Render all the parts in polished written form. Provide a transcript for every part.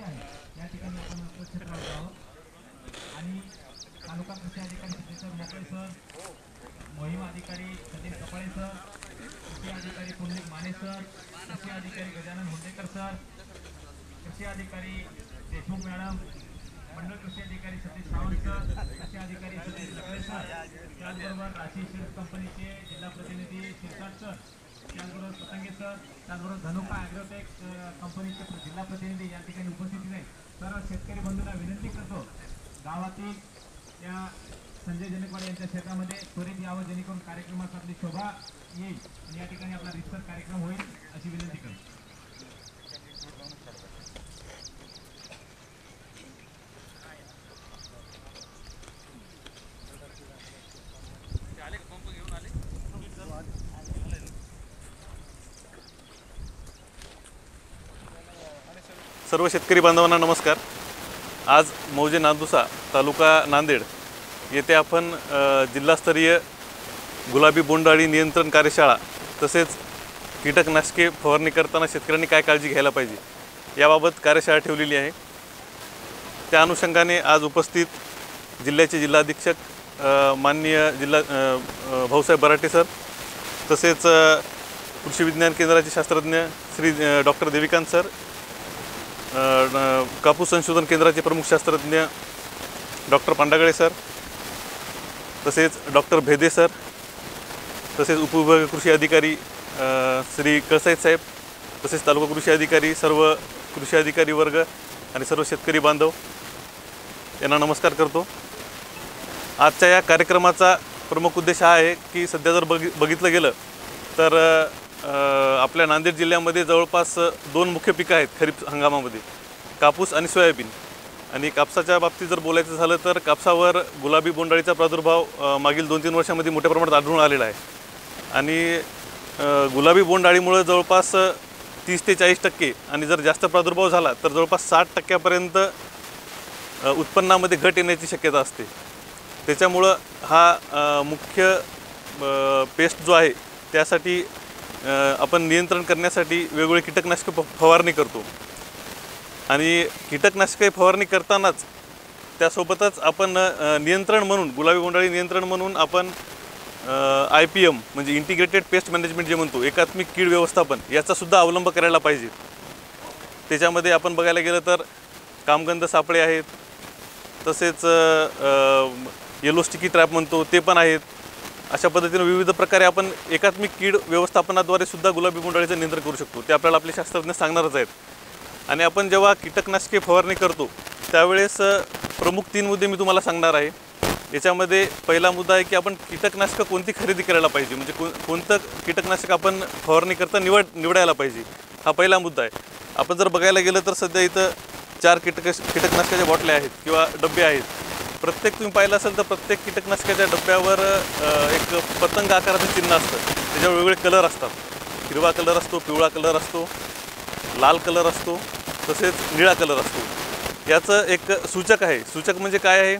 आहे या ठिकाणी आपण उपस्थित राहत आहोत आणि तालुका कृषी अधिकारी सिद्धेश्वर मोकळे सर, मोहीम अधिकारी सतीश कपाळे सर, कृषी अधिकारी पुंडलिक माने सर, कृषी अधिकारी गजानन हुंडेकर सर, कृषी अधिकारी देशमुख मॅडम, मंडळ कृषी अधिकारी सतीश सावंत सर, कृषी अधिकारी सतीश लकडे सर, त्याचबरोबर राशी सीड्स कंपनीचे जिल्हा प्रतिनिधी शिरसाट सर, त्याचबरोबर पतंगे सर, त्याचबरोबर धनुका ॲग्रोटेक कंपनीचे जिल्हा प्रतिनिधी या ठिकाणी उपस्थित आहे। सर्व शेतकरी बंधूंना विनंती करतो गावातील त्या संजय जनकवाडे यांच्या क्षेत्रामध्ये त्वरित यावं जेणेकरून कार्यक्रमात आपली शोभा येईल आणि या ठिकाणी आपला रितसर कार्यक्रम होईल अशी विनंती करतो। सर्व शेतकरी बांधवांना नमस्कार। आज मौजे नांदुसा तालुका नांदेड येथे आपण जिल्हास्तरीय गुलाबी बोंडअळी नियंत्रण कार्यशाळा तसेच कीटकनाशके फवारणी करताना शेतकऱ्यांनी काय काळजी घ्यायला पाहिजे याबाबत कार्यशाळा ठेवलेली आहे। त्या अनुषंगाने आज उपस्थित जिल्ह्याचे जिल्हाधीक्षक माननीय भाऊसाहेब बराटे सर, तसेच कृषी विज्ञान केंद्राचे शास्त्रज्ञ श्री डॉक्टर देविकांत सर, कापूस संशोधन केंद्राचे प्रमुख शास्त्रज्ञ डॉक्टर पांडागळे सर, तसेच डॉक्टर भेदे सर, तसेच उपविभागीय कृषी अधिकारी श्री कळसाहेब साहेब, तसेच तालुका कृषी अधिकारी, सर्व कृषी अधिकारी वर्ग आणि सर्व शेतकरी बांधव यांना नमस्कार करतो। आजच्या या कार्यक्रमाचा प्रमुख उद्देश हा आहे की सध्या जर बघितलं गेलं तर आपल्या नांदेड जिल्ह्यामध्ये जवळपास दोन मुख्य पिकं आहेत खरीप हंगामामध्ये, कापूस आणि सोयाबीन। आणि कापसाच्या बाबतीत जर बोलायचं झालं तर कापसावर गुलाबी बोंडअळीचा प्रादुर्भाव मागील 2-3 वर्षांमध्ये मोठ्या प्रमाणात आढळून आलेला आहे आणि गुलाबी बोंडअळीमुळे जवळपास 30 ते 40% आणि जर जास्त प्रादुर्भाव झाला तर जवळपास 60% उत्पन्नामध्ये घट येण्याची शक्यता असते। त्याच्यामुळं हा मुख्य पेस्ट जो आहे त्यासाठी आपण नियंत्रण करण्यासाठी वेगवेगळे कीटकनाशके फवारणी करतो आणि कीटकनाशके फवारणी करतानाच त्यासोबतच आपण नियंत्रण म्हणून गुलाबी बोंडअळी नियंत्रण म्हणून आपण IPM म्हणजे इंटिग्रेटेड पेस्ट मॅनेजमेंट जे म्हणतो, एकात्मिक कीड व्यवस्थापन, याचा सुद्धा अवलंब करायला पाहिजे। त्याच्यामध्ये आपण बघायला गेलं तर कामगंध सापळे आहेत, तसेच येलो स्टिकी ट्रॅप म्हणतो ते पण आहेत। अशा पद्धतीने विविध प्रकारे आपण एकात्मिक कीड व्यवस्थापनाद्वारे सुद्धा गुलाबी बोंडअळीचं नियंत्रण करू शकतो, ते आपल्याला आपले शास्त्रज्ञ सांगणारच आहेत। आणि आपण जेव्हा कीटकनाशके फवारणी करतो त्यावेळेस प्रमुख 3 मुद्दे मी तुम्हाला सांगणार आहे। याच्यामध्ये पहिला मुद्दा आहे की आपण कीटकनाशकं कोणती खरेदी करायला पाहिजे, म्हणजे कोणतं कीटकनाशक आपण फवारणी करता निवडायला पाहिजे, हा पहिला मुद्दा आहे। आपण जर बघायला गेलं तर सध्या इथं 4 कीटकनाशकाच्या बॉटल्या आहेत किंवा डबे आहेत। प्रत्येक तुम्ही पाहिलं असेल तर प्रत्येक कीटकनाशकाच्या डब्यावर एक पतंग आकाराचं चिन्ह असतं, त्याच्यावर वेगवेगळे कलर असतात, हिरवा कलर असतो, पिवळा कलर असतो, लाल कलर असतो, तसेच निळा कलर असतो। याचं एक सूचक आहे। सूचक म्हणजे काय आहे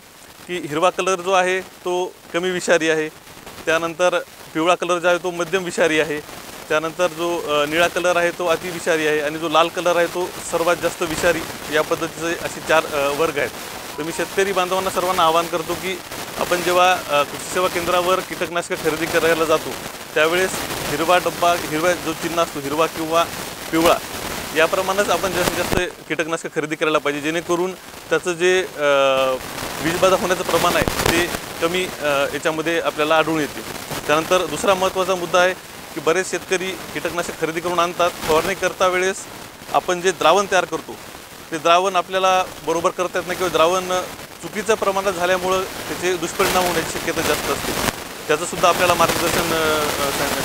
की हिरवा कलर जो आहे तो कमी विषारी आहे, त्यानंतर पिवळा कलर जो आहे तो मध्यम विषारी आहे, त्यानंतर जो निळा कलर आहे तो अति विषारी आहे आणि जो लाल कलर आहे तो सर्वात जास्त विषारी। या पद्धतीचे असे 4 वर्ग आहेत। तर मी शेतकरी बांधवांना सर्वांना आवाहन करतो की आपण जेव्हा कृषी सेवा केंद्रावर कीटकनाशक खरेदी करायला जातो त्यावेळेस हिरवा डब्बा, हिरवा जो चिन्ह असतो हिरवा किंवा पिवळा, याप्रमाणेच आपण जास्तीत जास्त कीटकनाशक खरेदी करायला पाहिजे, जेणेकरून त्याचं जे वीजबाधा होण्याचं प्रमाण आहे ते कमी याच्यामध्ये आपल्याला आढळून येते। त्यानंतर दुसरा महत्त्वाचा मुद्दा आहे की बरेच शेतकरी कीटकनाशक खरेदी करून आणतात, फवारणी करता वेळेस आपण जे द्रावण तयार करतो ते द्रावण आपल्याला बरोबर करता येत नाही किंवा द्रावण चुकीच्या प्रमाणात झाल्यामुळं त्याचे दुष्परिणाम होण्याची शक्यता जास्त असते। त्याचंसुद्धा आपल्याला मार्गदर्शन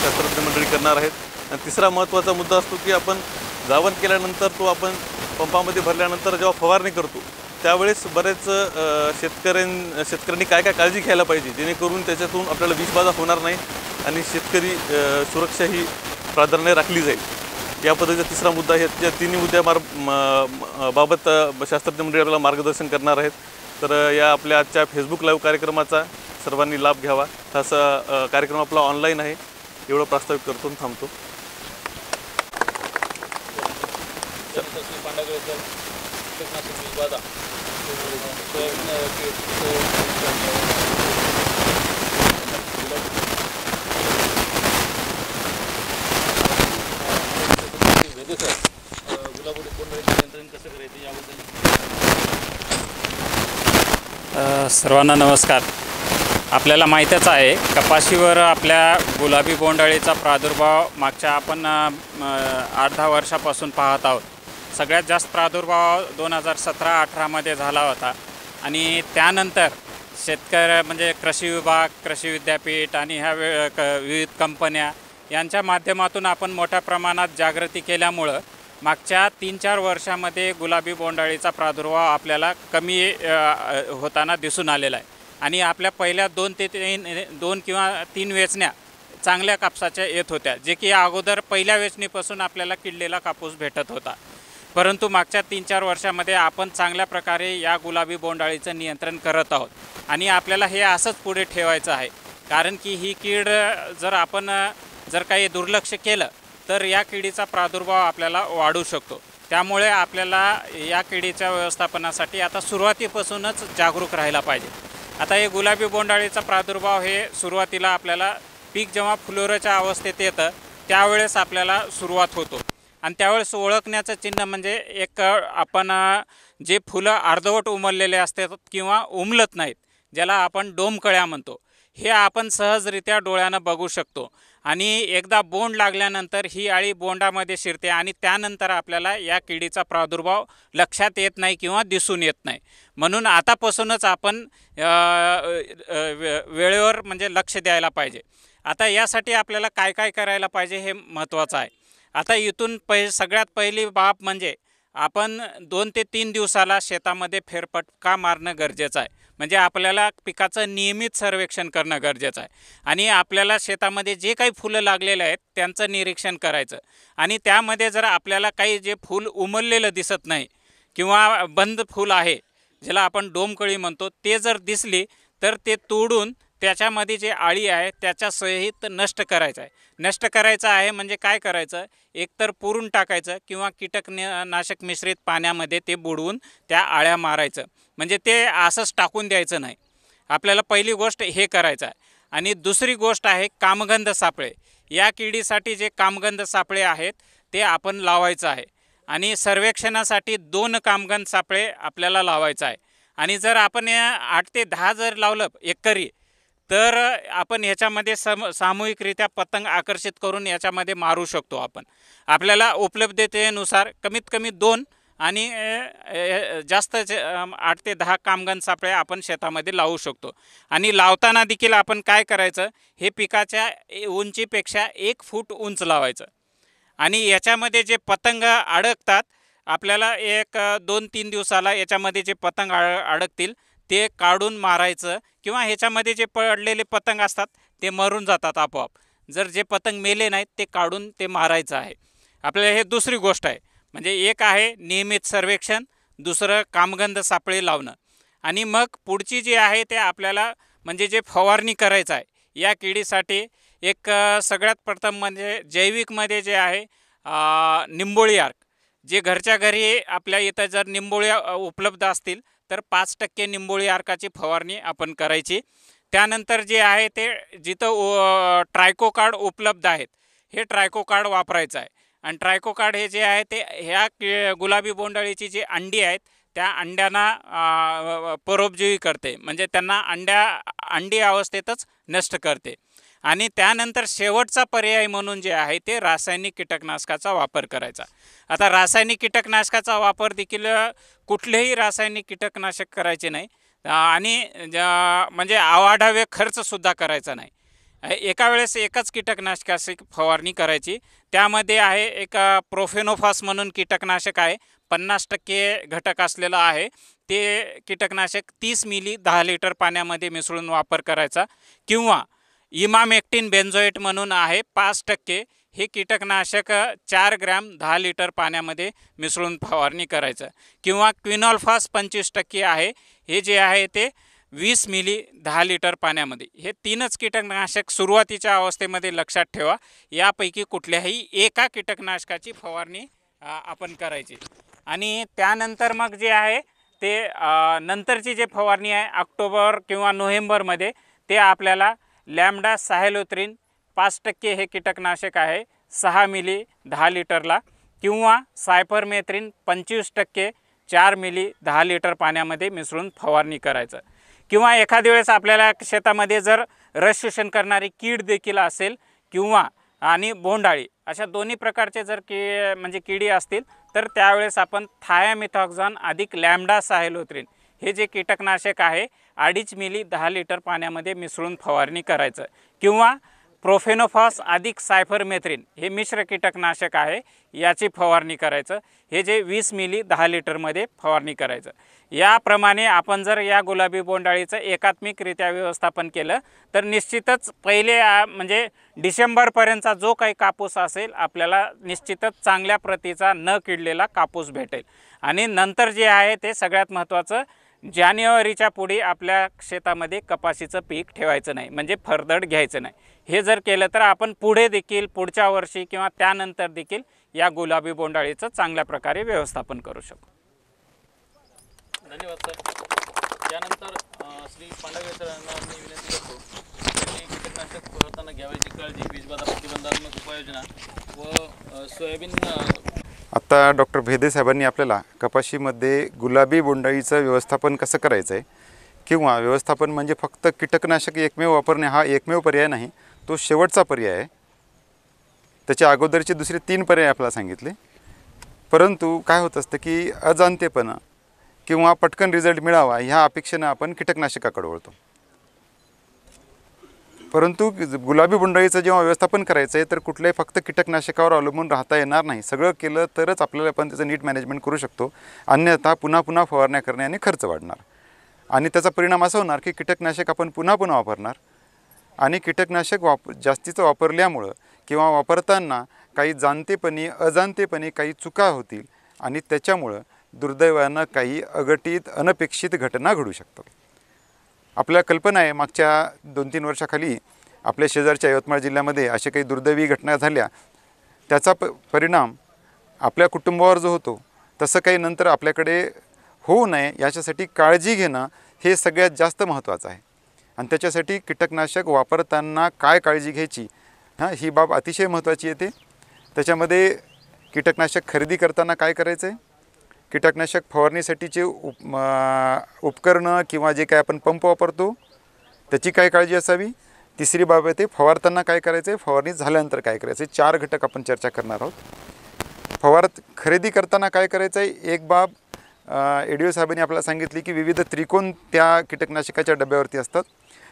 शास्त्रज्ञ मंडळी करणार आहेत। आणि तिसरा महत्त्वाचा मुद्दा असतो की आपण द्रावण केल्यानंतर तो आपण पंपामध्ये भरल्यानंतर जेव्हा फवारणी करतो त्यावेळेस बरेच शेतकऱ्यांनी काय काळजी घ्यायला पाहिजे जेणेकरून त्याच्यातून आपल्याला विषबाधा होणार नाही आणि शेतकरी सुरक्षा ही प्राधान्य राखली जाईल। या पद्धतीचा तिसरा मुद्दा आहे। या तिन्ही मुद्द्याबाबत शास्त्रज्ञ मंडळी आपल्याला मार्गदर्शन करणार आहेत। तर या आपल्या आजच्या फेसबुक लाईव्ह कार्यक्रमाचा सर्वांनी लाभ घ्यावा। हा कार्यक्रम आपला ऑनलाईन आहे एवढं प्रस्तावित करतो थांबतो। कीटकनाशक विषबाधा गुलाबी बोंडअळीचे नियंत्रण कसं करायचं याबद्दल सर्वांना नमस्कार. आपल्याला माहीतच आहे कपाशीवर आपल्या गुलाबी बोंडअळीचा प्रादुर्भाव मागच्या आपण 8-10 वर्षापासून पाहत आहोत. सगळ्यात जास्त प्रादुर्भाव 2017-18मध्ये झाला होता आणि त्यानंतर शेतकरी म्हणजे कृषी विभाग, कृषी विद्यापीठ आणि ह्या विविध कंपन्या यांच्या माध्यमातून आपण मोठ्या प्रमाणात जागृती केल्यामुळं मागच्या 3-4 वर्षामध्ये गुलाबी बोंडअळीचा प्रादुर्भाव आपल्याला कमी होताना दिसून आलेला आहे आणि आपल्या पहिल्या 2 किंवा 3 वेचण्या चांगल्या कापसाच्या येत होत्या, जे की अगोदर पहिल्या वेचणीपासून आपल्याला किडलेला कापूस भेटत होता. परंतु मागच्या 3-4 वर्षामध्ये आपण चांगल्या प्रकारे या गुलाबी बोंडअळीचं नियंत्रण करत आहोत आणि आपल्याला हे असंच पुढे ठेवायचं आहे. कारण की ही कीड जर काही दुर्लक्ष केलं तर या किडीचा प्रादुर्भाव आपल्याला वाढू शकतो. त्यामुळे आपल्याला या किडीच्या व्यवस्थापनासाठी आता सुरुवातीपासूनच जागरूक राहायला पाहिजे. आता हे गुलाबी बोंडअळीचा प्रादुर्भाव हे सुरुवातीला आपल्याला पीक जेव्हा फुलोऱ्याच्या अवस्थेत येतं त्यावेळेस आपल्याला सुरुवात होतो आणि त्यावेळेस ओळखण्याचं चिन्ह म्हणजे एक आपण जे फुलं अर्धवट उमललेले असतात किंवा उमलत नाहीत, ज्याला आपण डोमकळ्या म्हणतो, हे आपण सहजरित्या डोळ्यानं बघू शकतो आणि एकदा बोंड लागल्यानंतर ही अळी बोंडामध्ये शिरते आणि त्यानंतर आपल्याला या किडीचा प्रादुर्भाव लक्षात येत नाही किंवा दिसून येत नाही. म्हणून आतापासूनच आपण वेळेवर म्हणजे लक्ष द्यायला पाहिजे. आता यासाठी आपल्याला काय काय करायला पाहिजे हे महत्त्वाचं आहे. आता इथून सगळ्यात पहिली बाब म्हणजे आपण 2 ते 3 दिवसाला शेतामध्ये फेरफटका मारणं गरजेचं आहे. म्हणजे आपल्याला पिकाचं नियमित सर्वेक्षण करणं गरजेचं आहे आणि आपल्याला शेतामध्ये जे काही फुलं लागलेले आहेत त्यांचं निरीक्षण करायचं आणि त्यामध्ये जर आपल्याला काही जे फूल उमललेलं दिसत नाही किंवा बंद फूल आहे, ज्याला आपण डोमकळी म्हणतो, ते जर दिसली तर ते तोडून त्याच्यामध्ये जे अळी आहे त्याच्या सहित नष्ट करायचं आहे. नष्ट करायचं आहे म्हणजे काय करायचं, एकतर पुरून टाकायचं किंवा कीटकनाशक मिश्रित पाण्यामध्ये ते बुडवून त्या अळ्या मारायचं. म्हणजे ते असंच टाकून द्यायचं नाही. आपल्याला पहिली गोष्ट हे करायचं आहे. आणि दुसरी गोष्ट आहे कामगंध सापळे. या किडीसाठी जे कामगंध सापळे आहेत ते आपण लावायचं आहे आणि सर्वेक्षणासाठी 2 कामगंध सापळे आपल्याला लावायचं आहे. आणि जर आपण 8 ते 10 जर लावलं एकरी तर आपण ह्याच्यामध्ये सामूहिकरित्या पतंग आकर्षित करून याच्यामध्ये मारू शकतो. आपल्याला उपलब्धतेनुसार कमीत कमी 2 आणि जास्त 8 ते 10 कामगंध सापळे आपण शेतामध्ये लावू शकतो. आणि लावताना देखील आपण काय करायचं, हे पिकाच्या उंचीपेक्षा 1 फूट उंच लावायचं आणि याच्यामध्ये जे पतंग अडकतात आपल्याला 2-3 दिवसाला याच्यामध्ये जे पतंग अडकतील ते काढून मारायचं किंवा ह्याच्यामध्ये जे पडलेले पतंग असतात ते मरून जातात आपोआप. जर जे पतंग मेले नाहीत ते काढून ते मारायचं आहे आपल्याला. हे दुसरी गोष्ट आहे. म्हणजे एक आहे नियमित सर्वेक्षण, दुसरं कामगंध सापळे लावणं आणि मग पुढची जी आहे ते आपल्याला म्हणजे जे फवारणी करायचं आहे या किडीसाठी एक सगळ्यात प्रथम म्हणजे जैविकमध्ये जे आहे निंबोळी अर्क. जे घरच्या घरी आपल्या इथं जर निंबोळ्या उपलब्ध असतील तर 5% निंबोळी अर्काची फवारणी आपण करायची. त्यानंतर जे आहे ते जिथं ट्रायकोकार्ड उपलब्ध आहेत हे ट्रायकोकार्ड वापरायचं आहे. आणि ट्रायकोकार्ड हे जे आहे ते ह्या गुलाबी बोंडअळीची जी अंडी आहेत त्या अंड्यांना परोपजीवी करते, म्हणजे त्यांना अंडी अवस्थेतच नष्ट करते. आणि त्यानंतर शेवटचा पर्याय म्हणून जे आहे ते रासायनिक कीटकनाशकाचा वापर करायचा. आता रासायनिक कीटकनाशकाचा वापर देखील कुठलेही रासायनिक कीटकनाशक करायचे नाही आणि म्हणजे आवाढव्य खर्चसुद्धा करायचा नाही. एका वेळेस एकच कीटकनाशकाची फवारणी करायची. त्यामध्ये आहे एक प्रोफेनोफास म्हणून कीटकनाशक आहे, 50% घटक असलेलं आहे. ते कीटकनाशक 30 मिली 10 लिटर पाण्यामध्ये मिसळून वापर करायचा. किंवा इमामेक्टिन बेन्झोएट म्हणून आहे 5%, हे कीटकनाशक 4 ग्रॅम 10 लिटर पाण्यामध्ये मिसळून फवारणी करायचं. किंवा क्विनॉल्फास 25% आहे, हे जे आहे ते 20 मिली 10 लिटर पाण्यामध्ये. हे 3च कीटकनाशक सुरुवातीच्या अवस्थेमध्ये लक्षात ठेवा. यापैकी कुठल्याही एका कीटकनाशकाची फवारणी आपण करायची. आणि त्यानंतर मग जे आहे ते नंतरची जे फवारणी आहे ऑक्टोबर किंवा नोव्हेंबरमध्ये ते आपल्याला लॅम्बडा सायलोथ्रिन 5% हे कीटकनाशक आहे 6 मिली 10 लिटरला, किंवा सायपरमेथ्रिन 25% 4 मिली 10 लिटर पाण्यामध्ये मिसळून फवारणी करायचं. किंवा एखाद्या वेळेस आपल्याला शेतामध्ये जर रस शोषण करणारी कीड देखील असेल किंवा आणि बोंडाळी अशा दोन्ही प्रकारचे जर म्हणजे किडी असतील तर त्यावेळेस आपण थायामिथॉक्झान अधिक लॅम्बडा सायलोथ्रिन हे जे कीटकनाशक आहे 2.5 मिली 10 लिटर पाण्यामध्ये मिसळून फवारणी करायचं. किंवा प्रोफेनोफॉस अधिक सायपरमेथ्रिन हे मिश्र कीटकनाशक आहे याची फवारणी करायचं. हे जे 20 मिली 10 लिटरमध्ये फवारणी करायचं. याप्रमाणे आपण जर या गुलाबी बोंडाळीचं एकात्मिकरित्या व्यवस्थापन केलं तर निश्चितच पहिले म्हणजे डिसेंबरपर्यंतचा जो काही कापूस असेल आपल्याला निश्चितच चांगल्या प्रतीचा न किडलेला कापूस भेटेल. आणि नंतर जे आहे ते सगळ्यात महत्त्वाचं, जानेवारीच्या पुढे आपल्या शेतामध्ये कपाशीचं पीक ठेवायचं नाही, म्हणजे फरदड घ्यायचं नाही. हे जर केलं तर आपण पुढे देखील पुढच्या वर्षी किंवा त्यानंतर देखील या गुलाबी बोंडाळीचं चांगल्या प्रकारे व्यवस्थापन करू शकतो. धन्यवाद सर. त्यानंतर श्री पांडगळे सरांना मी विनंती करतो की कीटकनाशक फवारताना घ्यावयाची काळजी, बीजबाधा प्रतिबंधात्मक उपाययोजना व सोयाबीन. आता डॉक्टर भेदे साहेबांनी आपल्याला कपाशीमध्ये गुलाबी बोंडाळीचं व्यवस्थापन कसं करायचं आहे, किंवा व्यवस्थापन म्हणजे फक्त कीटकनाशक एकमेव वापरणे हा एकमेव पर्याय नाही, तो शेवटचा पर्याय आहे. त्याच्या अगोदरचे दुसरे 3 पर्याय आपल्याला सांगितले. परंतु काय होत असतं की अजाणतेपणा किंवा पटकन रिझल्ट मिळावा ह्या अपेक्षेनं आपण कीटकनाशकाकडे वळतो. परंतु गुलाबी बोंडाळीचं जेव्हा व्यवस्थापन करायचं आहे तर कुठल्याही फक्त कीटकनाशकावर अवलंबून राहता येणार नाही. सगळं केलं तरच आपल्याला आपण त्याचं नीट मॅनेजमेंट करू शकतो. अन्यथा पुन्हा पुन्हा फवारण्या करण्याने खर्च वाढणार आणि त्याचा परिणाम असा होणार की कीटकनाशक आपण पुन्हा पुन्हा वापरणार आणि कीटकनाशक जास्तीचं वापरल्यामुळं किंवा वापरताना काही जाणतेपणी अजाणतेपणी काही चुका होतील आणि त्याच्यामुळं दुर्दैवानं काही अघटित अनपेक्षित घटना घडू शकतात. आपल्याला कल्पना आहे मागच्या 2-3 वर्षाखाली आपल्या शेजारच्या यवतमाळ जिल्ह्यामध्ये अशा काही दुर्दैवी घटना झाल्या. त्याचा परिणाम आपल्या कुटुंबावर जो होतो तसं काही नंतर आपल्याकडे होऊ नये याच्यासाठी काळजी घेणं हे सगळ्यात जास्त महत्त्वाचं आहे. आणि त्याच्यासाठी कीटकनाशक वापरताना काय काळजी घ्यायची ही बाब अतिशय महत्त्वाची येते. त्याच्यामध्ये कीटकनाशक खरेदी करताना काय करायचं आहे, कीटकनाशक फवारणीसाठीचे उपकरणं किंवा जे काय आपण पंप वापरतो त्याची काय काळजी असावी. तिसरी बाब येते फवारताना काय करायचं आहे, फवारणी झाल्यानंतर काय करायचं आहे. 4 घटक आपण चर्चा करणार आहोत. खरेदी करताना काय करायचं आहे, एक बाब एडीओ साहेबांनी आपल्याला सांगितली की विविध त्रिकोण त्या कीटकनाशकाच्या डब्यावरती असतात.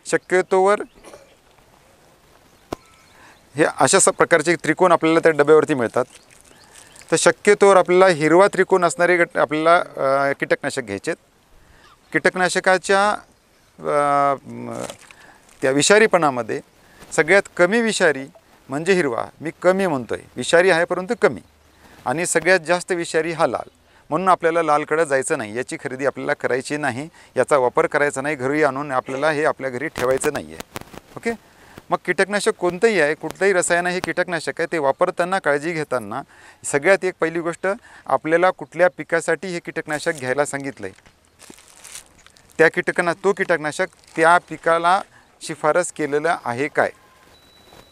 शक्यतोवर हे अशा प्रकारचे त्रिकोण आपल्याला त्या डब्यावरती मिळतात. तर शक्यतोवर आपल्याला हिरवा त्रिकोण असणारे आपल्याला कीटकनाशक घ्यायचे. कीटकनाशकाच्या त्या विषारीपणामध्ये सगळ्यात कमी विषारी म्हणजे हिरवा. मी कमी म्हणतो आहे, विषारी आहे परंतु कमी. आणि सगळ्यात जास्त विषारी हा लाल. म्हणून आपल्याला लालकडे जायचं नाही, याची खरेदी आपल्याला करायची नाही, याचा वापर करायचा नाही, घरी आणून आपल्याला हे आपल्या घरी ठेवायचं नाही आहे. ओके. मग कीटकनाशक कोणतंही आहे, कुठलंही रसायन हे कीटकनाशक आहे, ते वापरताना काळजी घेताना सगळ्यात एक पहिली गोष्ट आपल्याला कुठल्या पिकासाठी हे कीटकनाशक घ्यायला सांगितलं आहे, त्या तो कीटकनाशक त्या पिकाला शिफारस केलेलं आहे काय,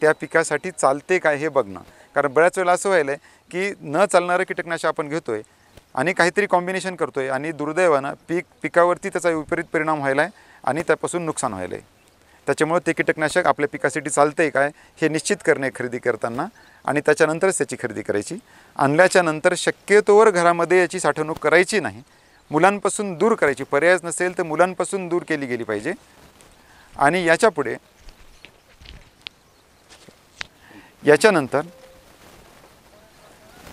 त्या पिकासाठी चालते काय हे बघणं. कारण बऱ्याच वेळेला असं व्हायलं आहे की न चालणारं कीटकनाशक आपण घेतो आहे आणि काहीतरी कॉम्बिनेशन करतो आहे आणि दुर्दैवानं पिकावरती त्याचा विपरीत परिणाम व्हायला आहे आणि त्यापासून नुकसान व्हायलं आहे. त्याच्यामुळे ते कीटकनाशक आपल्या पिकासाठी चालतं आहे काय हे निश्चित करणे खरेदी करताना आणि त्याच्यानंतरच त्याची खरेदी करायची. आणल्याच्या नंतर शक्यतोवर घरामध्ये याची साठवणूक करायची नाही, मुलांपासून दूर करायची. पर्यायच नसेल तर मुलांपासून दूर केली गेली पाहिजे. आणि याच्यानंतर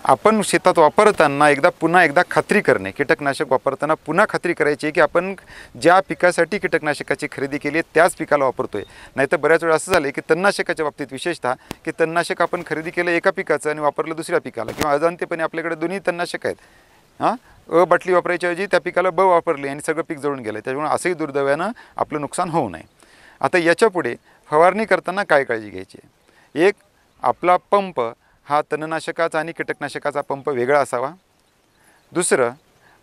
आपण शेतात वापरताना पुन्हा एकदा खात्री करणे, कीटकनाशक वापरताना पुन्हा खात्री करायची आहे की आपण ज्या पिकासाठी कीटकनाशकाची खरेदी केली आहे त्याच पिकाला वापरतो आहे. नाहीतर बऱ्याच वेळा असं झालं आहे की तणनाशकाच्या बाबतीत विशेषतः की तणनाशक आपण खरेदी केलं एका पिकाचं आणि वापरलं दुसऱ्या पिकाला, किंवा अजाणतेपणे आपल्याकडे दोन्ही तणनाशक आहेत. अ बाटली वापरायच्या ऐवजी त्या पिकाला ब वापरली आणि सगळं पीक जळून गेलं. त्याच्यामुळे असंही दुर्दैवानं आपलं नुकसान होऊ नये. आता याच्यापुढे फवारणी करताना काय काळजी घ्यायची आहे. एक, आपला पंप हा तणनाशकाचा आणि कीटकनाशकाचा पंप वेगळा असावा. दुसरं,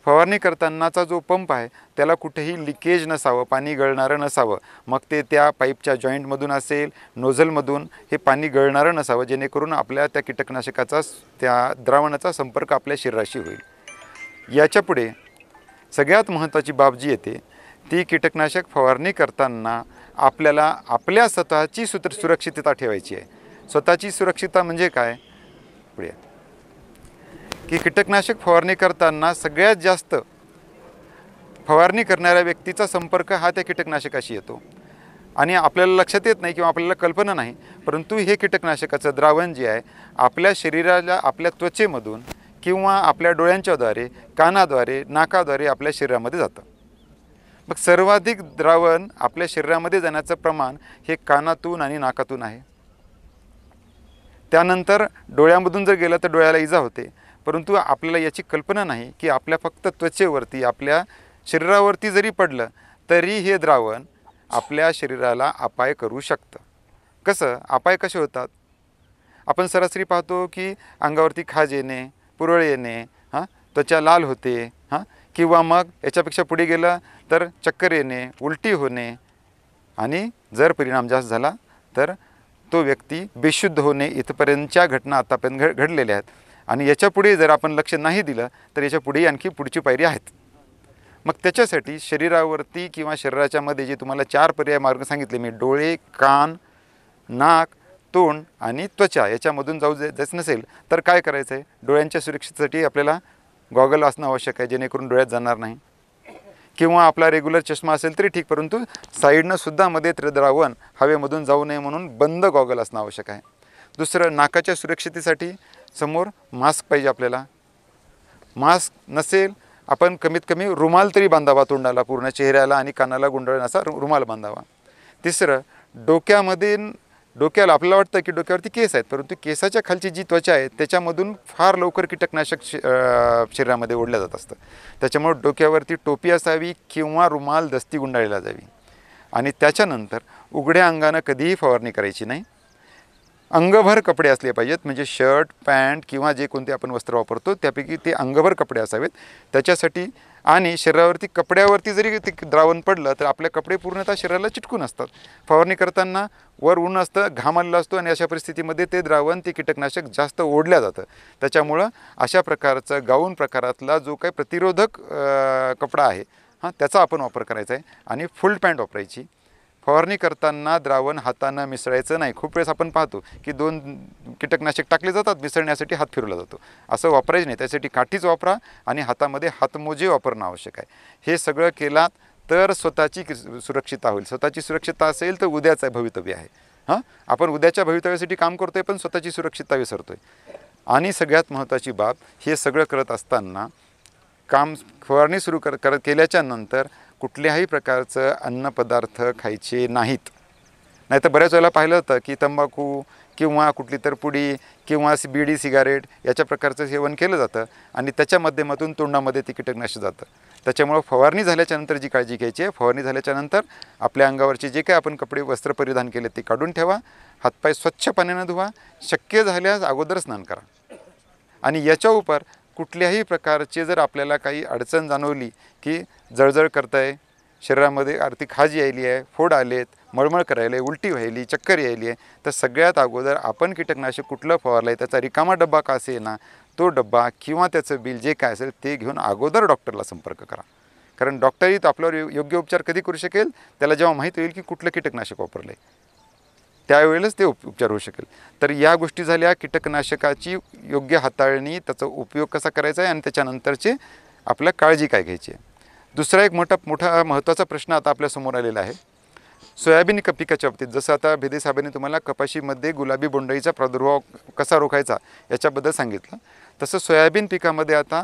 फवारणी करतानाचा जो पंप आहे त्याला कुठेही लिकेज नसावं, पाणी गळणारं नसावं. मग ते त्या पाईपच्या जॉईंटमधून असेल, नोझलमधून हे पाणी गळणारं नसावं, जेणेकरून आपल्या त्या कीटकनाशकाचा त्या द्रावणाचा संपर्क आपल्या शरीराशी होईल. याच्या पुढे सगळ्यात महत्त्वाची बाब जी येते ती कीटकनाशक फवारणी करताना आपल्याला आपल्या स्वतःची सुरक्षितता ठेवायची आहे. स्वतःची सुरक्षितता म्हणजे काय? पुढे की कीटकनाशक फवारणी करताना सगळ्यात जास्त फवारणी करणाऱ्या व्यक्तीचा संपर्क हा त्या कीटकनाशकाशी येतो आणि आपल्याला लक्षात येत नाही किंवा आपल्याला कल्पना नाही, परंतु हे कीटकनाशकाचं द्रावण जे आहे आपल्या शरीराला, आपल्या त्वचेमधून किंवा आपल्या डोळ्यांच्याद्वारे, कानाद्वारे, नाकाद्वारे आपल्या शरीरामध्ये जातं. मग सर्वाधिक द्रावण आपल्या शरीरामध्ये जाण्याचं प्रमाण हे कानातून आणि नाकातून आहे. त्यानंतर डोळ्यामधून जर गेलं तर डोळ्याला इजा होते, परंतु आपल्याला याची कल्पना नाही की आपल्या फक्त त्वचेवरती, आपल्या शरीरावरती जरी पडलं तरी हे द्रावण आपल्या शरीराला अपाय करू शकतं. कसं अपाय कसे होतात? आपण सरासरी पाहतो की अंगावरती खाज येणे, पुरळ येणे, त्वचा लाल होते, किंवा मग याच्यापेक्षा पुढे गेलं तर चक्कर येणे, उलटी होणे आणि जर परिणाम जास्त झाला तर तो व्यक्ती बेशुद्ध होणे इथपर्यंतच्या घटना आतापर्यंत घडलेल्या आहेत. आणि याच्या पुढे जर आपण लक्ष नाही दिलं तर याच्या पुढे आणखी पुढची पायरी आहेत. मग त्याच्यासाठी शरीरावरती किंवा शरीराच्या मध्ये जे तुम्हाला 4 पर्याय मार्ग सांगितले मी, डोळे, कान, नाक, तोंड आणि त्वचा, याच्यामधून जायचं नसेल तर काय करायचं आहे? डोळ्यांच्या सुरक्षेसाठी आपल्याला गॉगल असणं आवश्यक आहे, जेणेकरून डोळ्यात जाणार नाही. किंवा आपला रेग्युलर चष्मा असेल तरी ठीक, परंतु साईडनं सुद्धा मध्ये द्रावण हवेमधून जाऊ नये म्हणून बंद गॉगल असणं आवश्यक आहे. दुसरं, नाकाच्या सुरक्षितेसाठी समोर मास्क पाहिजे आपल्याला. मास्क नसेल आपण कमीत कमी रुमाल तरी बांधावा, तोंडाला, पूर्ण चेहऱ्याला आणि कानाला गुंडाळून असा रुमाल बांधावा. तिसरं, डोक्याला आपल्याला वाटतं की डोक्यावरती केस आहेत, परंतु केसाच्या खालची जी त्वचा आहे त्याच्यामधून फार लवकर कीटकनाशक शरीरामध्ये ओढलं जात असतं. त्याच्यामुळे डोक्यावरती टोपी असावी किंवा रुमाल, दस्ती गुंडाळला जावी. आणि त्याच्यानंतर उघड्या अंगानं कधीही फवारणी करायची नाही. अंगभर कपडे असले पाहिजेत, म्हणजे शर्ट, पॅन्ट किंवा जे कोणते आपण वस्त्र वापरतो त्यापैकी ते अंगभर कपडे असावेत त्याच्यासाठी. आणि शरीरावरती, कपड्यावरती जरी ते द्रावण पडलं तर आपले कपडे पूर्णतः शरीराला चिटकून असतात. फवारणी करताना वर ऊन असतं, घाम आलेला असतो आणि अशा परिस्थितीमध्ये ते द्रावण, ते कीटकनाशक जास्त ओढल्या जातं. त्याच्यामुळं अशा प्रकारचं गाऊन प्रकारातला जो काही प्रतिरोधक कपडा आहे त्याचा आपण वापर करायचा आहे. आणि फुल पॅन्ट वापरायची. फवारणी करताना द्रावण हातानं मिसळायचं नाही. खूप वेळेस आपण पाहतो की 2 कीटकनाशक टाकले जातात, मिसळण्यासाठी हात फिरवला जातो. असं वापरायचं नाही. त्यासाठी काठीच वापरा आणि हातामध्ये हातमोजे वापरणं आवश्यक आहे. हे सगळं केलात तर स्वतःची सुरक्षितता होईल. स्वतःची सुरक्षितता असेल तर उद्याचं भवितव्य आहे. आपण उद्याच्या भवितव्यासाठी काम करतोय पण स्वतःची सुरक्षितता विसरतोय. आणि सगळ्यात महत्त्वाची बाब, हे सगळं करत असताना फवारणी सुरू केल्याच्या नंतर कुठल्याही प्रकारचं अन्नपदार्थ खायचे नाहीत. नाही तर बऱ्याच वेळेला पाहिलं होतं की तंबाखू किंवा कुठली तर पुडी किंवा बीडी, सिगारेट याच्या प्रकारचं सेवन केलं जातं आणि त्याच्या माध्यमातून तोंडामध्ये ते कीटकनाशक जातं. त्याच्यामुळं फवारणी झाल्याच्यानंतर जी काळजी घ्यायची आहे, फवारणी झाल्याच्यानंतर आपल्या अंगावरचे जे काही आपण कपडे, वस्त्र परिधान केले ते काढून ठेवा. हातपाय स्वच्छ पाण्यानं धुवा. शक्य झाल्यास अगोदर स्नान करा. आणि याच्या उपर कुठल्याही प्रकारचे जर आपल्याला काही अडचण जाणवली की जळजळ करताय, शरीरामध्ये आर्थिक खाज यायली आहे, फोड आलेत, मळमळ करायला आहे, उलटी व्हायली, चक्कर यायली आहे, तर सगळ्यात अगोदर आपण कीटकनाशक कुठलं फवारलं आहे त्याचा रिकामा डब्बा का असेना तो डब्बा किंवा त्याचं बिल जे काय असेल ते घेऊन अगोदर डॉक्टरला संपर्क करा. कारण डॉक्टरही आपल्यावर योग्य उपचार कधी करू शकेल? त्याला जेव्हा माहीत होईल की कुठलं कीटकनाशक वापरलं आहे, त्यावेळेस ते उपचार होऊ शकेल. तर या गोष्टी झाल्या कीटकनाशकाची योग्य हाताळणी, त्याचा उपयोग कसा करायचा आहे आणि त्याच्यानंतरचे आपल्या काळजी काय घ्यायची आहे. दुसरा एक मोठा महत्त्वाचा प्रश्न आता आपल्यासमोर आलेला आहे सोयाबीन पिकाच्या बाबतीत. जसं आता भेदे साहेबांनी तुम्हाला कपाशीमध्ये गुलाबी बोंडअळीचा प्रादुर्भाव कसा रोखायचा याच्याबद्दल सांगितलं, तसं सोयाबीन पिकामध्ये आता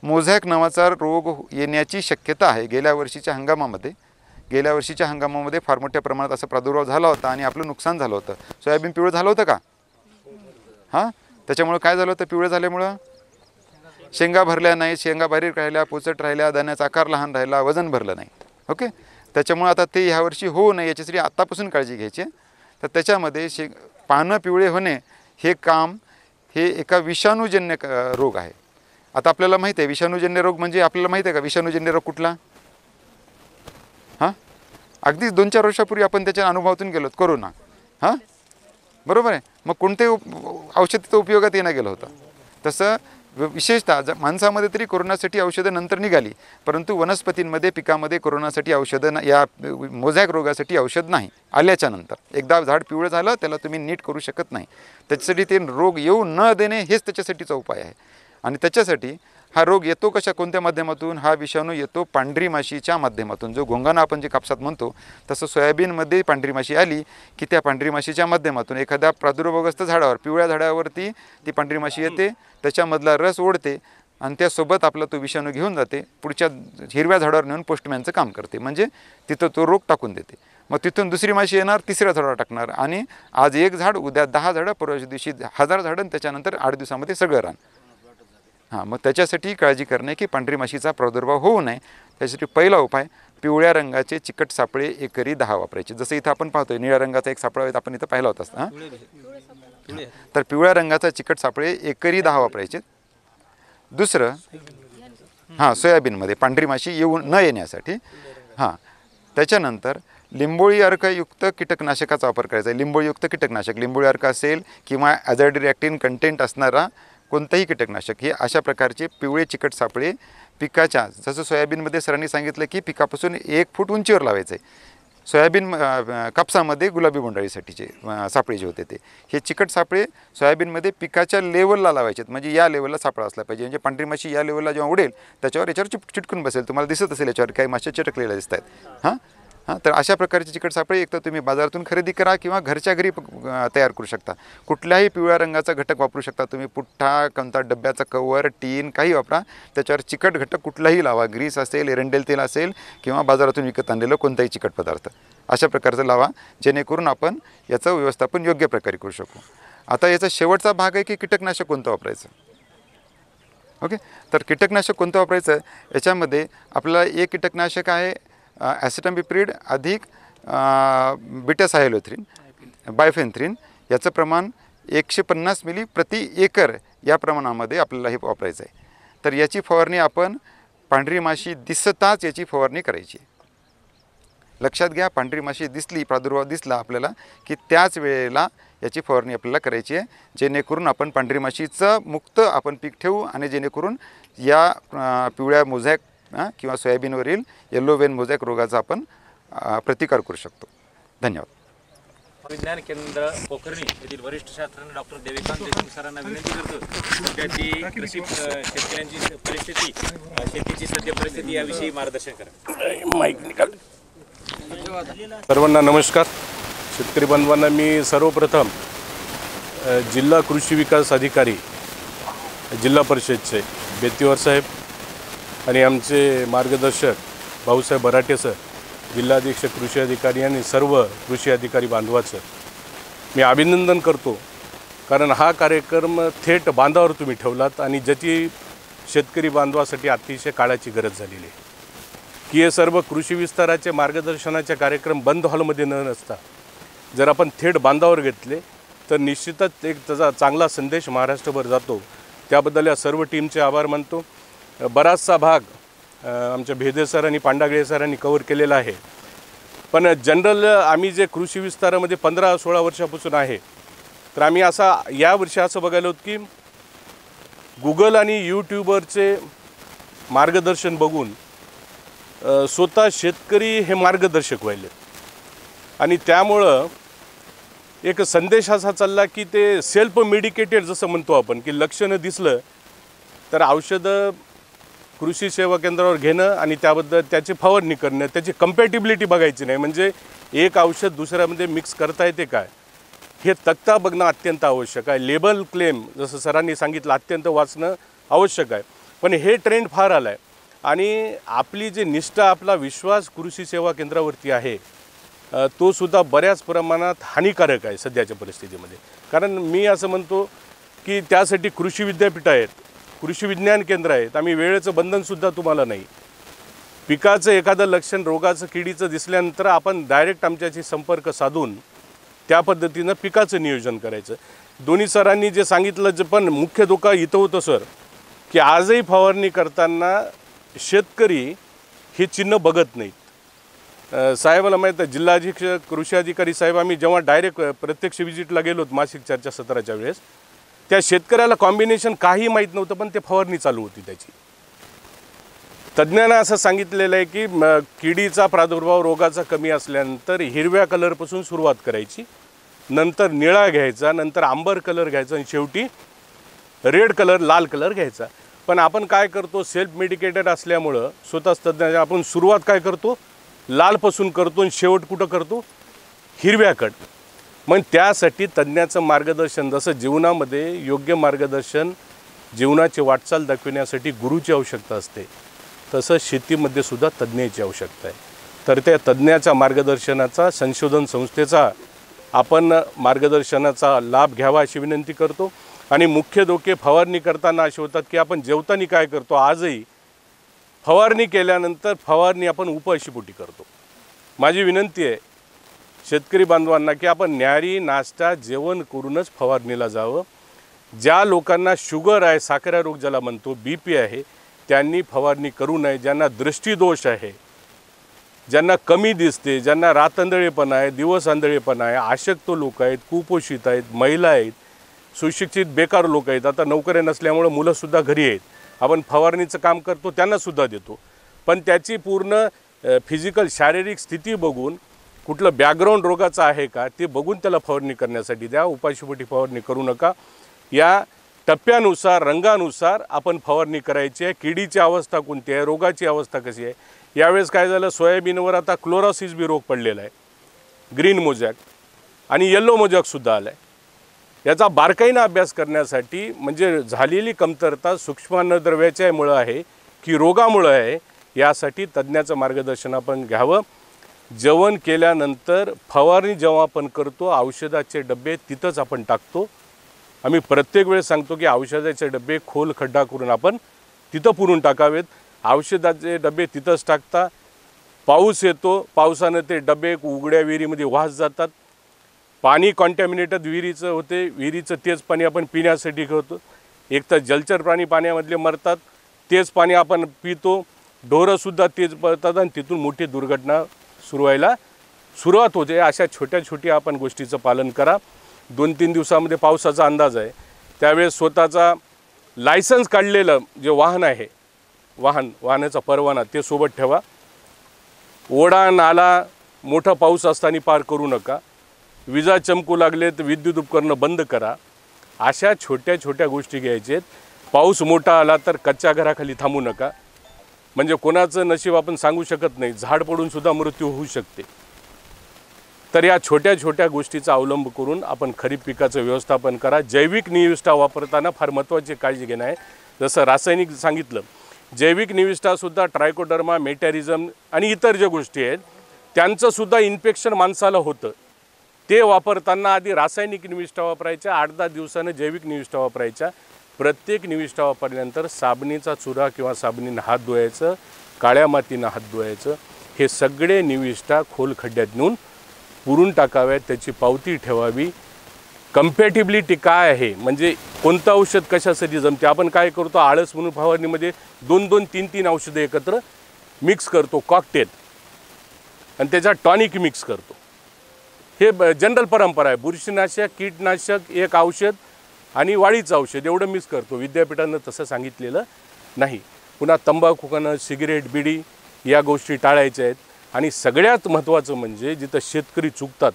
मोझॅक नावाचा रोग येण्याची शक्यता आहे. गेल्या वर्षीच्या हंगामामध्ये फार मोठ्या प्रमाणात असा प्रादुर्भाव झाला होता आणि आपलं नुकसान झालं होतं. सोयाबीन पिवळं झालं होतं का? त्याच्यामुळं काय झालं होतं? पिवळं झाल्यामुळं शेंगा भरल्या नाही, शेंगा बारीक राहिल्या, पोचट राहिल्या, दाण्याचा आकार लहान राहिला, वजन भरलं नाही. ओके, त्याच्यामुळं आता ते ह्या वर्षी होऊ नये याच्यासाठी आत्तापासून काळजी घ्यायची. तर त्याच्यामध्ये पानं पिवळे होणे हे एका विषाणूजन्य रोग आहे आता आपल्याला माहिती आहे विषाणूजन्य रोग म्हणजे आपल्याला माहिती आहे का विषाणूजन्य रोग कुठला? हां, अगदी 2-4 वर्षापूर्वी आपण त्याच्या अनुभवातून गेलो कोरोना. हां, बरोबर आहे. मग कोणते औषध तिथं उपयोगात येणं गेलं होतं. तसं विशेषतः माणसामध्ये तरी कोरोनासाठी औषधं नंतर निघाली, परंतु वनस्पतींमध्ये पिकामध्ये कोरोनासाठी औषधं या मोझॅक रोगासाठी औषध नाही आल्याच्या नंतर. एकदा झाड पिवळं झालं त्याला तुम्ही नीट करू शकत नाही. त्याच्यासाठी ते रोग येऊ न देणे हेच त्याच्यासाठीचा उपाय आहे. आणि त्याच्यासाठी हा रोग येतो कोणत्या माध्यमातून? हा विषाणू येतो पांढरी माशीच्या माध्यमातून. जो घोंगाणा आपण जे कापसात म्हणतो तसं सोयाबीनमध्ये पांढरी माशी आली की त्या पांढरी माशीच्या माध्यमातून एखाद्या प्रादुर्भावग्रस्त झाडावर पिवळ्या झाडावरती ती पांढरी माशी येते, त्याच्यामधला रस ओढते आणि त्यासोबत आपला तो विषाणू घेऊन जाते, पुढच्या हिरव्या झाडावर नेऊन पोस्टमॅनचं काम करते. म्हणजे तिथं तो रोग टाकून देते. मग तिथून दुसरी माशी येणार, तिसऱ्या झाडावर टाकणार आणि आज 1 झाड, उद्या 10 झाडं, परवाच्या दिवशी 1000 झाडं, त्याच्यानंतर 8 दिवसामध्ये सगळं रान. हां, मग त्याच्यासाठी काळजी करणे की पांढरी माशीचा प्रादुर्भाव होऊ नये. त्यासाठी पहिला उपाय पिवळ्या रंगाचे चिकट सापळे एकरी 10 वापरायचे. जसं इथं आपण पाहतोय निळ्या रंगाचा एक सापळा आपण इथं पाहिला होता. हां, तर पिवळ्या रंगाचा चिकट सापळे एकरी 10 वापरायचे. दुसरं, हां, सोयाबीनमध्ये पांढरी माशी न येण्यासाठी. हां, त्याच्यानंतर लिंबोळी अर्कयुक्त कीटकनाशकाचा वापर करायचा आहे. लिंबोळीयुक्त कीटकनाशक, लिंबोळी अर्क असेल किंवा ॲझायड रिॲक्टिन कंटेंट असणारा कोणतंही कीटकनाशक हे अशा प्रकारचे पिवळे चिकट सापळे पिकाच्या, जसं सोयाबीनमध्ये सरांनी सांगितलं की पिकापासून 1 फूट उंचीवर लावायचं आहे. सोयाबीन कापसामध्ये गुलाबी बोंडाळीसाठीचे सापळे जे होते ते हे चिकट सापळे सोयाबीनमध्ये पिकाच्या लेवलला लावायचे आहेत. म्हणजे या लेवलला सापळा असला पाहिजे. म्हणजे पांढरी माशी या लेवलला जेव्हा उडेल त्याच्यावर याच्यावर चिटकून बसेल. तुम्हाला दिसत असेल याच्यावर काही माश्या चिटकलेल्या दिसत आहेत. हां, तर अशा प्रकारचे चिकट सापळे एक तर तुम्ही बाजारातून खरेदी करा किंवा घरच्या घरी तयार करू शकता. कुठल्याही पिवळ्या रंगाचा घटक वापरू शकता तुम्ही. पुठ्ठा, कोणता डब्याचा कवर, टीन काही वापरा. त्याच्यावर चिकट घटक कुठलाही लावा. ग्रीस असेल, एरंडेल तेल असेल किंवा बाजारातून विकत आणलेलं कोणताही चिकट पदार्थ अशा प्रकारचं लावा, जेणेकरून आपण याचं व्यवस्थापन योग्य प्रकारे करू शकू. आता याचा शेवटचा भाग आहे की कीटकनाशक कोणतं वापरायचं. ओके, तर कीटकनाशक कोणतं वापरायचं याच्यामध्ये आपल्याला एक कीटकनाशक आहे ॲसिटामिप्रिड अधिक बीटासायलोथ्रिन बायफेन्थ्रिन. याचं प्रमाण 150 मिली प्रति एकर या प्रमाणामध्ये आपल्याला हे वापरायचं आहे. तर याची फवारणी आपण पांढरी माशी दिसताच याची फवारणी करायची. लक्षात घ्या, पांढरी माशी दिसली, प्रादुर्भाव दिसला आपल्याला की त्याच वेळेला याची फवारणी आपल्याला करायची आहे, जेणेकरून आपण पांढरी माशीचं मुक्त आपण पीक ठेवू आणि जेणेकरून या पिवळ्या मोझॅक किंवा सोयाबीनवरील येलो वेन मोझॅक रोगाचा आपण प्रतिकार करू शकतो. धन्यवाद. विज्ञान केंद्र पोखर्णी येथील वरिष्ठ शास्त्रज्ञ डॉक्टर देविकांत देशमुख सरांना विनंती करतो त्याची कृषी शेतकऱ्यांची परिस्थिती, शेतीची सद्य परिस्थिती याविषयी मार्गदर्शन करा. माईक निकाल. सर्वांना नमस्कार. शेतकरी बांधवांना मी सर्वप्रथम जिल्हा कृषी विकास अधिकारी जिल्हा परिषदचे बेतीवर साहेब आणि आमचे मार्गदर्शक भाऊसाहेब बराटे सर, जिल्हाधीक्षक कृषी अधिकारी आणि सर्व कृषी अधिकारी बांधवाचं मी अभिनंदन करतो. कारण हा कार्यक्रम थेट बांधावर तुम्ही ठेवलात आणि ज्याची शेतकरी बांधवासाठी अतिशय काळाची गरज झालेली आहे की हे सर्व कृषी विस्ताराचे मार्गदर्शनाचे कार्यक्रम बंद हॉलमध्ये न नसता जर आपण थेट बांधावर घेतले तर निश्चितच एक त्याचा चांगला संदेश महाराष्ट्रभर जातो. त्याबद्दल या सर्व टीमचे आभार मानतो. बराचसा भाग आमच्या भेदे सर आणि पांडागळे सरांनी कव्हर केलेला आहे. पण जनरल आम्ही जे कृषी विस्तारामध्ये 15-16 वर्षापासून आहे, तर आम्ही यावर्षी असं बघायला होतं की गुगल आणि यूट्यूबवरचे मार्गदर्शन बघून स्वतः शेतकरी हे मार्गदर्शक व्हायले आणि त्यामुळं एक संदेश असा चालला की ते सेल्फ मेडिकेटेड जसं म्हणतो आपण की लक्षणं दिसलं तर औषधं कृषी सेवा केंद्रावर घेणं आणि त्याबद्दल त्याची फवारणी करणं, त्याची कम्पॅटिबिलिटी बघायची नाही. म्हणजे एक औषध दुसऱ्यामध्ये मिक्स करता येते काय हे तक्ता बघणं अत्यंत आवश्यक आहे. लेबल क्लेम जसं सरांनी सांगितलं अत्यंत वाचणं आवश्यक आहे. पण हे ट्रेंड फार आला आहे आणि आपली जी निष्ठा, आपला विश्वास कृषी सेवा केंद्रावरती आहे तो सुद्धा बऱ्याच प्रमाणात हानिकारक आहे सध्याच्या परिस्थितीमध्ये. कारण मी असं म्हणतो की त्यासाठी कृषी विद्यापीठ आहेत, कृषी विज्ञान केंद्र आहेत. आम्ही वेळेचं बंधनसुद्धा तुम्हाला नाही. पिकाचं एखादं लक्षण रोगाचं, किडीचं दिसल्यानंतर आपण डायरेक्ट आमच्याशी संपर्क साधून त्या पद्धतीनं पिकाचं नियोजन करायचं. दोन्ही सरांनी जे सांगितलं जे पण मुख्य धोका इथं होतं सर की आजही फवारणी करताना शेतकरी हे चिन्ह बघत नाहीत. साहेबाला माहीत आहे, जिल्हा अधीक्षक कृषी अधिकारी साहेब, आम्ही जेव्हा डायरेक्ट प्रत्यक्ष विजिटला गेलोत मासिक चर्चा सत्राच्या वेळेस, त्या शेतकऱ्याला कॉम्बिनेशन काही माहीत नव्हतं, पण ते फवारणी चालू होती त्याची. तज्ज्ञांना असं सांगितलेलं आहे की किडीचा प्रादुर्भाव रोगाचा कमी असल्यानंतर हिरव्या कलरपासून सुरुवात करायची, नंतर निळा घ्यायचा, नंतर आंबर कलर घ्यायचा आणि शेवटी रेड कलर, लाल कलर घ्यायचा. पण आपण काय करतो, सेल्फ मेडिकेटेड असल्यामुळं स्वतःच तज्ज्ञ आपण सुरुवात काय करतो, लालपासून करतो आणि शेवट कुठं करतो, हिरव्याकड. मग त्यासाठी तज्ज्ञाचं मार्गदर्शन, जसं जीवनामध्ये योग्य मार्गदर्शन, जीवनाची वाटचाल दाखविण्यासाठी गुरुची आवश्यकता असते, तसं शेतीमध्ये सुद्धा तज्ज्ञाची आवश्यकता आहे. तर त्या तज्ज्ञाच्या मार्गदर्शनाचा, संशोधन संस्थेचा आपण मार्गदर्शनाचा लाभ घ्यावा अशी विनंती करतो. आणि मुख्य धोके फवारणी करताना असे होतात की आपण जेवताना काय करतो, आजही फवारणी केल्यानंतर फवारणी आपण उपाशीपोटी करतो. माझी विनंती आहे शेतकरी बांधवांना की आपण न्याहारी नाश्ता जेवण करूनच फवारणीला जावं. ज्या लोकांना शुगर आहे, साखरा रोग ज्याला म्हणतो, BP आहे, त्यांनी फवारणी करू नये. ज्यांना दृष्टीदोष आहे, ज्यांना कमी दिसते, ज्यांना रातआंधळेपणा आहे, दिवस आंधळेपणा आहे, अशक्त लोक आहेत, कुपोषित आहेत, महिला आहेत, सुशिक्षित बेकार लोक आहेत, आता नोकऱ्या नसल्यामुळे मुलंसुद्धा घरी आहेत, आपण फवारणीचं काम करतो त्यांनासुद्धा देतो. पण त्याची पूर्ण फिजिकल शारीरिक स्थिती बघून, कुठलं बॅकग्राऊंड रोगाचं आहे का ते बघून त्याला फवारणी करण्यासाठी द्या. उपाशीपोटी फवारणी करू नका. या टप्प्यानुसार, रंगानुसार आपण फवारणी करायची आहे. किडीची अवस्था कोणती आहे, रोगाची अवस्था कशी आहे. यावेळेस काय झालं, सोयाबीनवर आता क्लोरोसिस बी रोग पडलेला आहे, ग्रीन मोजॅक आणि येल्लो मोजॅकसुद्धा आला आहे. याचा बारकाईनं अभ्यास करण्यासाठी, म्हणजे झालेली कमतरता सूक्ष्म मुळे आहे की रोगामुळे आहे, यासाठी तज्ज्ञाचं मार्गदर्शन आपण घ्यावं. जेवण केल्यानंतर फवारणी जेव्हा आपण करतो, औषधाचे डबे तिथंच आपण टाकतो. आम्ही प्रत्येक वेळेस सांगतो की औषधाचे डबे खोल खड्डा करून आपण तिथं पुरून टाकावेत. औषधाचे डबे तिथंच टाकता. पाऊस येतो, पावसानं ते डबे उघड्या विहिरीमध्ये वाहत जातात. पाणी कॉन्टॅमिनेटेड विहिरीचं होते, विहिरीचं तेच पाणी आपण पिण्यासाठी घेतो. एक तर जलचर प्राणी पाण्यामधले मरतात, तेच पाणी आपण पितो. ढोरंसुद्धा तेच पळतात आणि तिथून मोठी दुर्घटना सुरू व्हायला सुरुवात होते. अशा छोट्या छोट्या आपण गोष्टीचं पालन करा. 2-3 दिवसामध्ये पावसाचा अंदाज आहे, त्यावेळेस स्वतःचा लायसन्स काढलेलं जे वाहन आहे, वाहनाचा परवाना ते सोबत ठेवा. ओढा नाला मोठा पाऊस असताना पार करू नका. विजा चमकू लागले तर विद्युत उपकरणं बंद करा. अशा छोट्या छोट्या गोष्टी घ्यायच्या आहेत. पाऊस मोठा आला तर कच्च्या घराखाली थांबू नका, म्हणजे कोणाचं नशीब आपण सांगू शकत नाही, झाड पडून सुद्धा मृत्यू होऊ शकते. तर या छोट्या छोट्या गोष्टीचा अवलंब करून आपण खरीप पिकाचं व्यवस्थापन करा. जैविक निविष्ठा वापरताना फार महत्त्वाची काळजी घेणं आहे. जसं रासायनिक सांगितलं, जैविक निविष्ठासुद्धा ट्रायकोडर्मा, मेटॅरिझम आणि इतर ज्या गोष्टी आहेत त्यांचंसुद्धा इन्फेक्शन माणसाला होतं. ते वापरताना आधी रासायनिक निविष्ठा वापरायच्या, 8-10 दिवसानं जैविक निविष्ठा वापरायच्या. प्रत्येक निविष्ठा वापरल्यानंतर साबणीचा चुरा किंवा साबणीनं हात धुवायचं, काळ्या मातीनं हात धुवायचं. हे सगळे निविष्ठा खोल खड्ड्यात नेऊन पुरून टाकाव्यात, त्याची पावती ठेवावी. कम्पॅटिबिलिटी काय आहे, म्हणजे कोणतं औषध कशासाठी जमते. आपण काय करतो, आळस म्हणून फवारणीमध्ये 2-2, 3-3 औषधं एकत्र मिक्स करतो, कॉकटेल, आणि त्याच्यात टॉनिक मिक्स करतो. हे जनरल परंपरा आहे. बुरशीनाशक, कीटनाशक, एक औषध आणि वाढीचं औषध एवढं मिक्स करतो. विद्यापीठानं तसं सांगितलेलं नाही. पुन्हा तंबाखू खाणं, सिगरेट, बिडी या गोष्टी टाळायच्या आहेत. आणि सगळ्यात महत्त्वाचं म्हणजे जिथं शेतकरी चुकतात,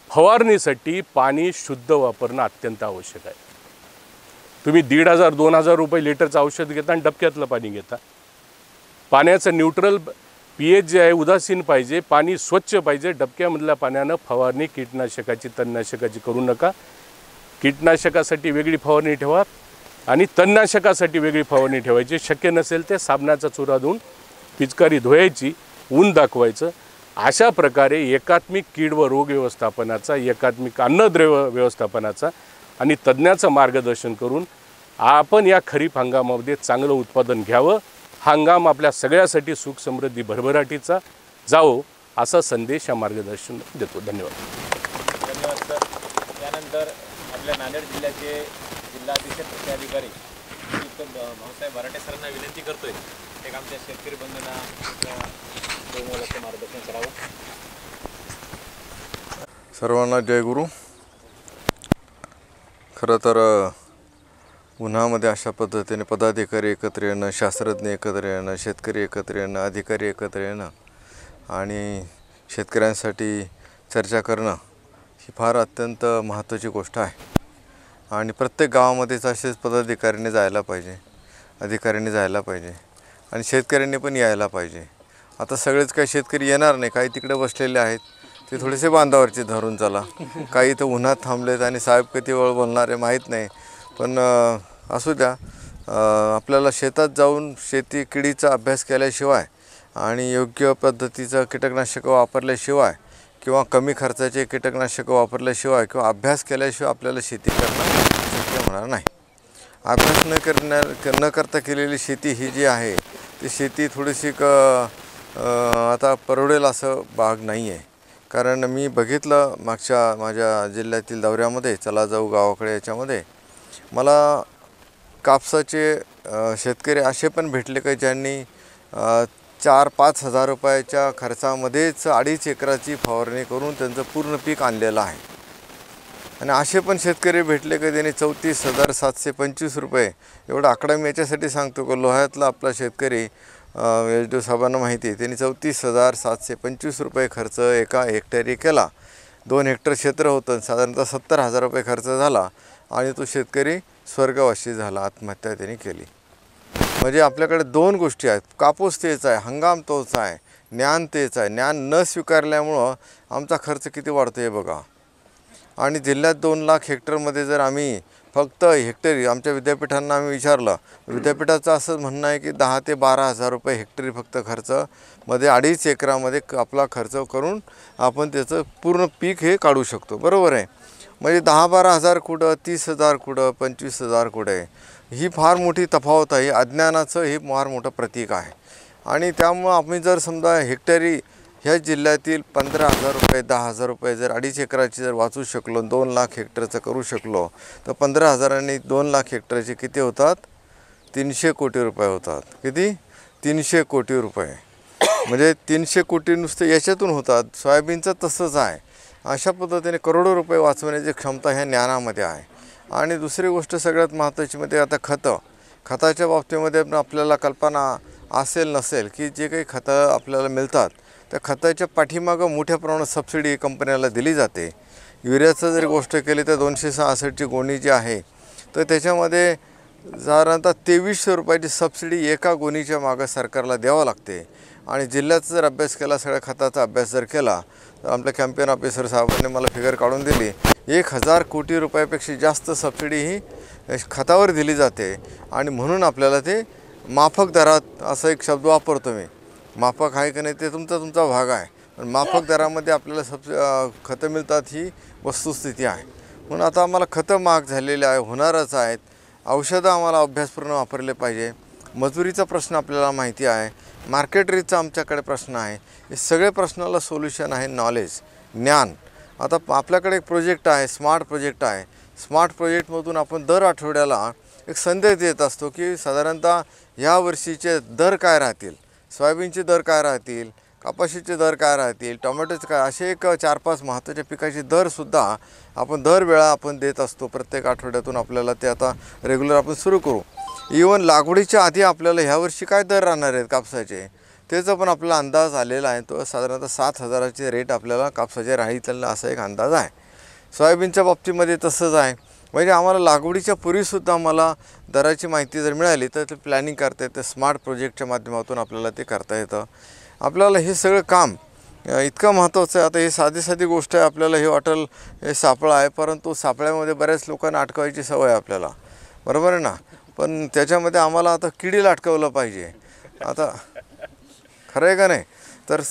फवारणीसाठी पाणी शुद्ध वापरणं अत्यंत आवश्यक आहे. तुम्ही 1,500-2,000 रुपये लिटरचं औषध घेता आणि डबक्यातलं पाणी घेता. पाण्याचं न्यूट्रल pH जे आहे उदासीन पाहिजे, पाणी स्वच्छ पाहिजे. डबक्यामधल्या पाण्यानं फवारणी कीटनाशकाची, तणनाशकाची करू नका. कीटनाशकासाठी वेगळी फवारणी ठेवा आणि तणनाशकासाठी वेगळी फवारणी ठेवायची. शक्य नसेल ते साबणाचा चुरा देऊन पिचकारी धुवायची, ऊन दाखवायचं. अशा प्रकारे एकात्मिक कीड व रोग व्यवस्थापनाचा, एकात्मिक अन्नद्रव्य व्यवस्थापनाचा आणि तज्ज्ञाचं मार्गदर्शन करून आपण या खरीप हंगामामध्ये चांगलं उत्पादन घ्यावं. हंगाम आपल्या सगळ्यासाठी सुख समृद्धी भरभराटीचा जावो असा संदेश या मार्गदर्शन देतो. धन्यवाद. धन्यवाद सर. त्यानंतर आपल्या नांदेड जिल्ह्याचे जिल्हाधीश कृषी अधिकारी डॉक्टर भाऊसाहेब बराटे सरांना विनंती करतोय एक आमच्या शेतकरी बंधूंना बहुमोलाचं मार्गदर्शन करावं. सर्वांना जय गुरु. खरं तर उन्हामध्ये अशा पद्धतीने पदाधिकारी एकत्र येणं, शास्त्रज्ञ एकत्र येणं, शेतकरी एकत्र येणं, अधिकारी एकत्र येणं आणि शेतकऱ्यांसाठी चर्चा करणं ही फार अत्यंत महत्त्वाची गोष्ट आहे. आणि प्रत्येक गावामध्येच असेच पदाधिकाऱ्यांनी जायला पाहिजे, अधिकाऱ्यांनी जायला पाहिजे आणि शेतकऱ्यांनी पण यायला पाहिजे. आता सगळेच काही शेतकरी येणार नाही, काही तिकडे बसलेले आहेत ते थोडेसे बांधावरचे धरून चला, काही इथं उन्हात थांबलेत आणि साहेब किती वेळ बोलणार आहे माहीत नाही. पण असू द्या, आपल्याला शेतात जाऊन शेती किडीचा अभ्यास केल्याशिवाय आणि योग्य पद्धतीचं कीटकनाशकं वापरल्याशिवाय किंवा कमी खर्चाचे कीटकनाशकं वापरल्याशिवाय किंवा अभ्यास केल्याशिवाय आपल्याला शेती करणं शक्य होणार नाही. अभ्यास न करता केलेली शेती ही जी आहे ती शेती थोडीशी आता परवडेल असं भाग नाही आहे. कारण मी बघितलं मागच्या माझ्या जिल्ह्यातील दौऱ्यामध्ये, चला जाऊ गावाकडे याच्यामध्ये, मला कापसाचे शेतकरी असे पण भेटले की ज्यांनी 4-5 हजार रुपयाच्या खर्चामध्येच 2.5 एकराची फवारणी करून त्यांचं पूर्ण पीक आणलेलं आहे. आणि असे पण शेतकरी भेटले की त्यांनी 34,725 रुपये, एवढा आकडा मी याच्यासाठी सांगतो की लोह्यातला आपला शेतकरी एच.डी.ओ. साहेबांना माहिती आहे, त्यांनी 34,725 रुपये खर्च एका हेक्टरी केला. 2 हेक्टर क्षेत्र होतं, साधारणतः 70,000 रुपये खर्च झाला आणि तो शेतकरी स्वर्गवासी झाला, आत्महत्या त्यांनी केली. म्हणजे आपल्याकडे 2 गोष्टी आहेत, कापूस तेच आहे, हंगाम तोच आहे, ज्ञान तेच आहे. ज्ञान न स्वीकारल्यामुळं आमचा खर्च किती वाढतो आहे बघा. आणि जिल्ह्यात 2 लाख हेक्टरमध्ये जर आम्ही फक्त हेक्टरी, आमच्या विद्यापीठांना आम्ही विचारलं, विद्यापीठाचं असं म्हणणं आहे की 10,000 ते 12,000 रुपये हेक्टरी फक्त खर्चमध्ये 2.5 एकरामध्ये आपला खर्च करून आपण त्याचं पूर्ण पीक हे काढू शकतो. बरोबर आहे. म्हणजे 10-12,000 कुठं, 30,000 कुठं, 25,000 कुठे, ही फार मोठी तफावत आहे. अज्ञानाचं हे फार मोठं प्रतीक आहे. आणि त्यामुळं आम्ही जर समजा हेक्टरी ह्या जिल्ह्यातील 15,000 रुपये, 10,000 रुपये जर 2.5 एकराची जर वाचू शकलो, 2 लाख हेक्टरचं करू शकलो, तर 15,000 2 लाख हेक्टरचे किती होतात? 300 कोटी रुपये होतात. किती? 300 कोटी रुपये. म्हणजे 300 कोटी नुसते याच्यातून होतात. सोयाबीनचं तसंच आहे. अशा पद्धतीने करोडो रुपये वाचवण्याची क्षमता ह्या ज्ञानामध्ये आहे. आणि दुसरी गोष्ट सगळ्यात महत्त्वाची म्हणजे आता खताच्या बाबतीमध्ये आपल्याला कल्पना असेल नसेल की जे काही खतं आपल्याला मिळतात त्या खताच्या पाठीमागं मोठ्या प्रमाणात सबसिडी कंपन्याला दिली जाते. युरियाचं जर गोष्ट केली तर 266ची गोणी जी आहे तर त्याच्यामध्ये साधारणतः 2300 रुपयाची सबसिडी एका गोणीच्या मागं सरकारला द्यावं लागते. आणि जिल्ह्याचा जर अभ्यास केला, सगळ्या खताचा अभ्यास जर केला, तर आपल्या कॅम्पेन ऑफिसर साहेबांनी मला फिगर काढून दिली, 1,000 कोटी रुपयापेक्षा जास्त सबसिडी ही खतावर दिली जाते. आणि म्हणून आपल्याला ते माफक दरात, असा एक शब्द वापरतो मी, माफक आहे की नाही ते तुमचा भाग आहे, पण माफक दरामध्ये आपल्याला खतं मिळतात ही वस्तुस्थिती आहे. म्हणून आता आम्हाला खतं महाग झालेले आहे, होणारच आहेत. औषधं आम्हाला अभ्यासपूर्ण वापरले पाहिजे. मजुरीचा प्रश्न आपल्याला माहिती आहे. मार्केट रेटचा आमच्याकडे प्रश्न आहे. हे सगळे प्रश्नाला सोल्युशन आहे नॉलेज, ज्ञान. आता आपल्याकडे एक प्रोजेक्ट आहे, स्मार्ट प्रोजेक्ट आहे. स्मार्ट प्रोजेक्टमधून आपण दर आठवड्याला एक संदेश देत असतो की साधारणतः ह्या वर्षीचे दर काय राहतील, सोयाबीनचे दर काय राहतील, कपाशीचे दर काय राहतील, टोमॅटोचे काय, असे एक 4-5 महत्त्वाच्या पिकाचे दरसुद्धा आपण दरवेळा आपण देत असतो. प्रत्येक आठवड्यातून आपल्याला ते आता रेग्युलर आपण सुरू करू. इवन लागवडीच्या आधी आपल्याला ह्या वर्षी काय दर राहणार आहेत कापसाचे, त्याचा पण आपला अंदाज आलेला आहे. तो साधारणतः 7,000चे रेट आपल्याला कापसाचे राहील असा एक अंदाज आहे. सोयाबीनच्या बाबतीमध्ये तसंच आहे. म्हणजे आम्हाला लागवडीच्या पूर्वीसुद्धा आम्हाला दराची माहिती जर मिळाली तर ते प्लॅनिंग करता येतं. स्मार्ट प्रोजेक्टच्या माध्यमातून आपल्याला ते करता येतं. आपल्याला हे सगळं काम इतकं महत्त्वाचं आहे. आता हे साधी गोष्ट आहे, आपल्याला हे वाटेल हे सापळा आहे, परंतु सापळ्यामध्ये बऱ्याच लोकांना अटकवायची सवय आहे आपल्याला, बरोबर आहे ना. पण त्याच्यामध्ये आम्हाला आता किडीला अटकवलं पाहिजे. आता खरं आहे का नाही, तर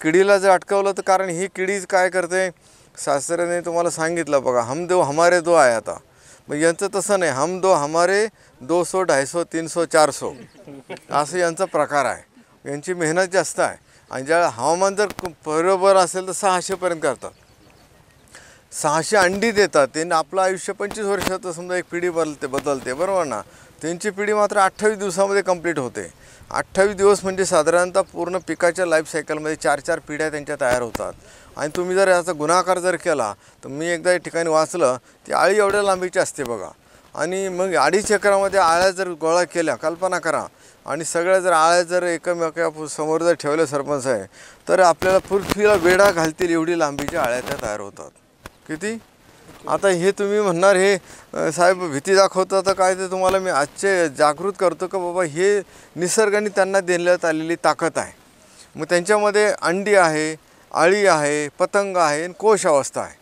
किडीला जर अटकवलं तर, कारण ही किडी काय करते, शास्त्राने तुम्हाला सांगितलं बघा, हम दो हमारे दो आहे. आता मग यांचं तसं नाही, हम दो हमारे 200, 250, 300, 400 असं यांचा प्रकार आहे. यांची मेहनत जास्त आहे. आणि ज्या हवामान जर बरोबर असेल तर 600पर्यंत करतात. 600 अंडी देतात. ते आपलं आयुष्य 25 वर्षाचं समजा एक पिढी बदलते बरोबर ना. त्यांची पिढी मात्र 28 दिवसामध्ये कंप्लीट होते. 28 दिवस म्हणजे साधारणतः पूर्ण पिकाच्या लाईफ सायकलमध्ये 4-4 पिढ्या त्यांच्या तयार होतात. आणि तुम्ही जर याचा गुणाकार जर केला तर मी एकदा या ठिकाणी वाचलं, ती आळी एवढ्या लांबीची असते बघा. आणि मग 2.5 एकरामध्ये आळ्या जर गोळा केल्या, कल्पना करा, आणि सगळ्या जर आळ्या जर एकमेकासमोर जर ठेवल्या सरपंच आहे, तर आपल्याला पृथ्वीला वेढा घालतील एवढी लांबीच्या आळ्या त्या तयार होतात. किती? आता हे तुम्ही म्हणणार हे साहेब भीती दाखवता तर काय, ते तुम्हाला मी आजचे जागृत करतो का बाबा हे निसर्गाने त्यांना देण्यात आलेली ताकद आहे. मग त्यांच्यामध्ये अंडी आहे, आळी आहे, पतंग आहे आणि कोश अवस्था आहे.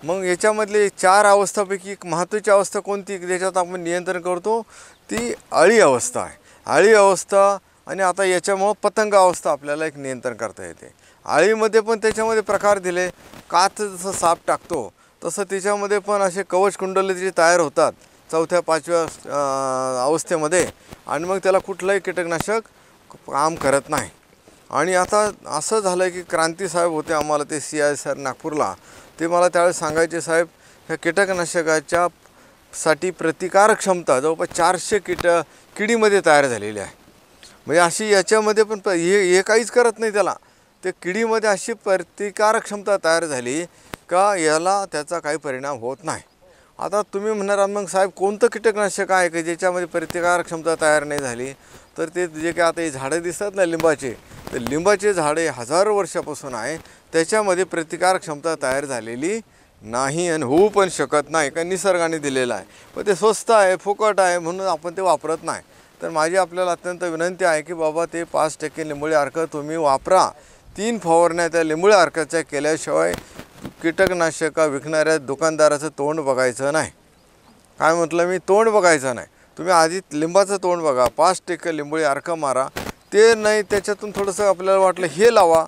मग याच्यामधले 4 अवस्थापैकी एक महत्त्वाची अवस्था कोणती ज्याच्यात आपण नियंत्रण करतो, ती आळी अवस्था आहे. आळी अवस्था आणि आता याच्यामुळं पतंग अवस्था आपल्याला एक नियंत्रण करता येते. आळीमध्ये पण त्याच्यामध्ये प्रकार दिले, काच जसं साप टाकतो तसं त्याच्यामध्ये पण असे कवच कुंडले जे तयार होतात 4थ्या-5व्या अवस्थेमध्ये, आणि मग त्याला कुठलंही कीटकनाशक काम करत नाही. आणि आता असं झालं की क्रांती साहेब होते आम्हाला, ते CISR नागपूरला, ते मला त्यावेळेस सांगायचे, साहेब ह्या कीटकनाशकाच्या साठी प्रतिकारक क्षमता जवळपास 400 किडीमध्ये तयार झालेली आहे. म्हणजे अशी याच्यामध्ये पण हे काहीच करत नाही त्याला, ते किडीमध्ये अशी प्रतिकारक क्षमता तयार झाली का याला त्याचा काही परिणाम होत नाही. आता तुम्ही म्हणणार मग साहेब कोणतं कीटकनाशक आहे की ज्याच्यामध्ये प्रतिकारक क्षमता तयार नाही झाली, तर ते जे काय आता हे झाडं दिसतात ना लिंबाचे, तर लिंबाचे झाडे हजारो वर्षापासून आहे, त्याच्यामध्ये प्रतिकारक क्षमता तयार झालेली नाही आणि होऊ पण शकत नाही, कारण निसर्गाने दिलेलं आहे. पण ते स्वस्त आहे, फुकट आहे म्हणून आपण ते वापरत नाही. तर माझी आपल्याला अत्यंत विनंती आहे की बाबा ते 5% लिंबोळी अर्क तुम्ही वापरा. 3 फवारण्या त्या लिंबोळी अर्काच्या केल्याशिवाय कीटकनाशका विकणाऱ्या दुकानदाराचं तोंड बघायचं नाही. काय म्हटलं मी? तोंड बघायचं नाही. तुम्ही आधी लिंबाचं तोंड बघा, 5% लिंबोळी अर्क मारा. ते नाही त्याच्यातून थोडंसं आपल्याला वाटलं हे लावा,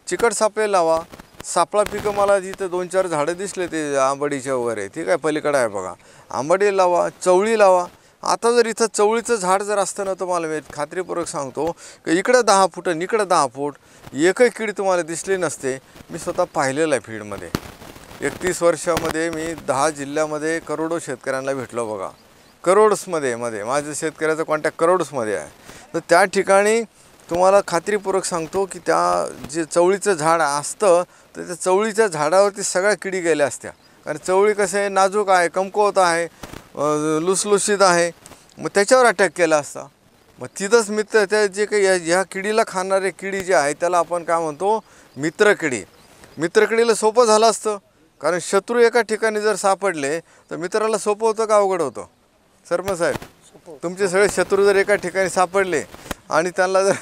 चिकट सापळे लावा. सापळा पिकं मला जिथं 2-4 झाडं दिसले ते आंबडीच्या वगैरे, ठीक आहे, पलीकडे आहे बघा, आंबडी लावा, चवळी लावा. आता जर इथं चवळीचं झाड जर असतं ना, तुम्हाला मी खात्रीपूर्वक सांगतो की इकडं 10 फूट आणि इकडं 10 फूट एकही किडी तुम्हाला दिसली नसते. मी स्वतः पाहिलेलं आहे फील्डमध्ये. 31 वर्षामध्ये मी 10 जिल्ह्यामध्ये करोडो शेतकऱ्यांना भेटलो बघा. करोड्समध्ये माझं शेतकऱ्याचा कॉन्टॅक्ट करोड्समध्ये आहे. तर त्या ठिकाणी तुम्हाला खात्रीपूर्वक सांगतो की त्या जे चवळीचं झाड असतं तर त्या चवळीच्या झाडावरती सगळ्या किडी गेल्या असत्या. कारण चवळी कसं आहे, नाजूक आहे, कमकुवत आहे, लुसलुशीत आहे, मग त्याच्यावर अटॅक केला असता. मग तिथंच मित्र त्या जे काही ह्या किडीला खाणारे किडी जे आहे त्याला आपण काय म्हणतो, मित्रकिडी. मित्रकिडीला सोपं झालं असतं, कारण शत्रू एका ठिकाणी जर सापडले तर मित्राला सोपं होतं का अवघड होतं? सरपंच साहेब, तुमचे सगळे शत्रू जर एका ठिकाणी सापडले आणि त्यांना जर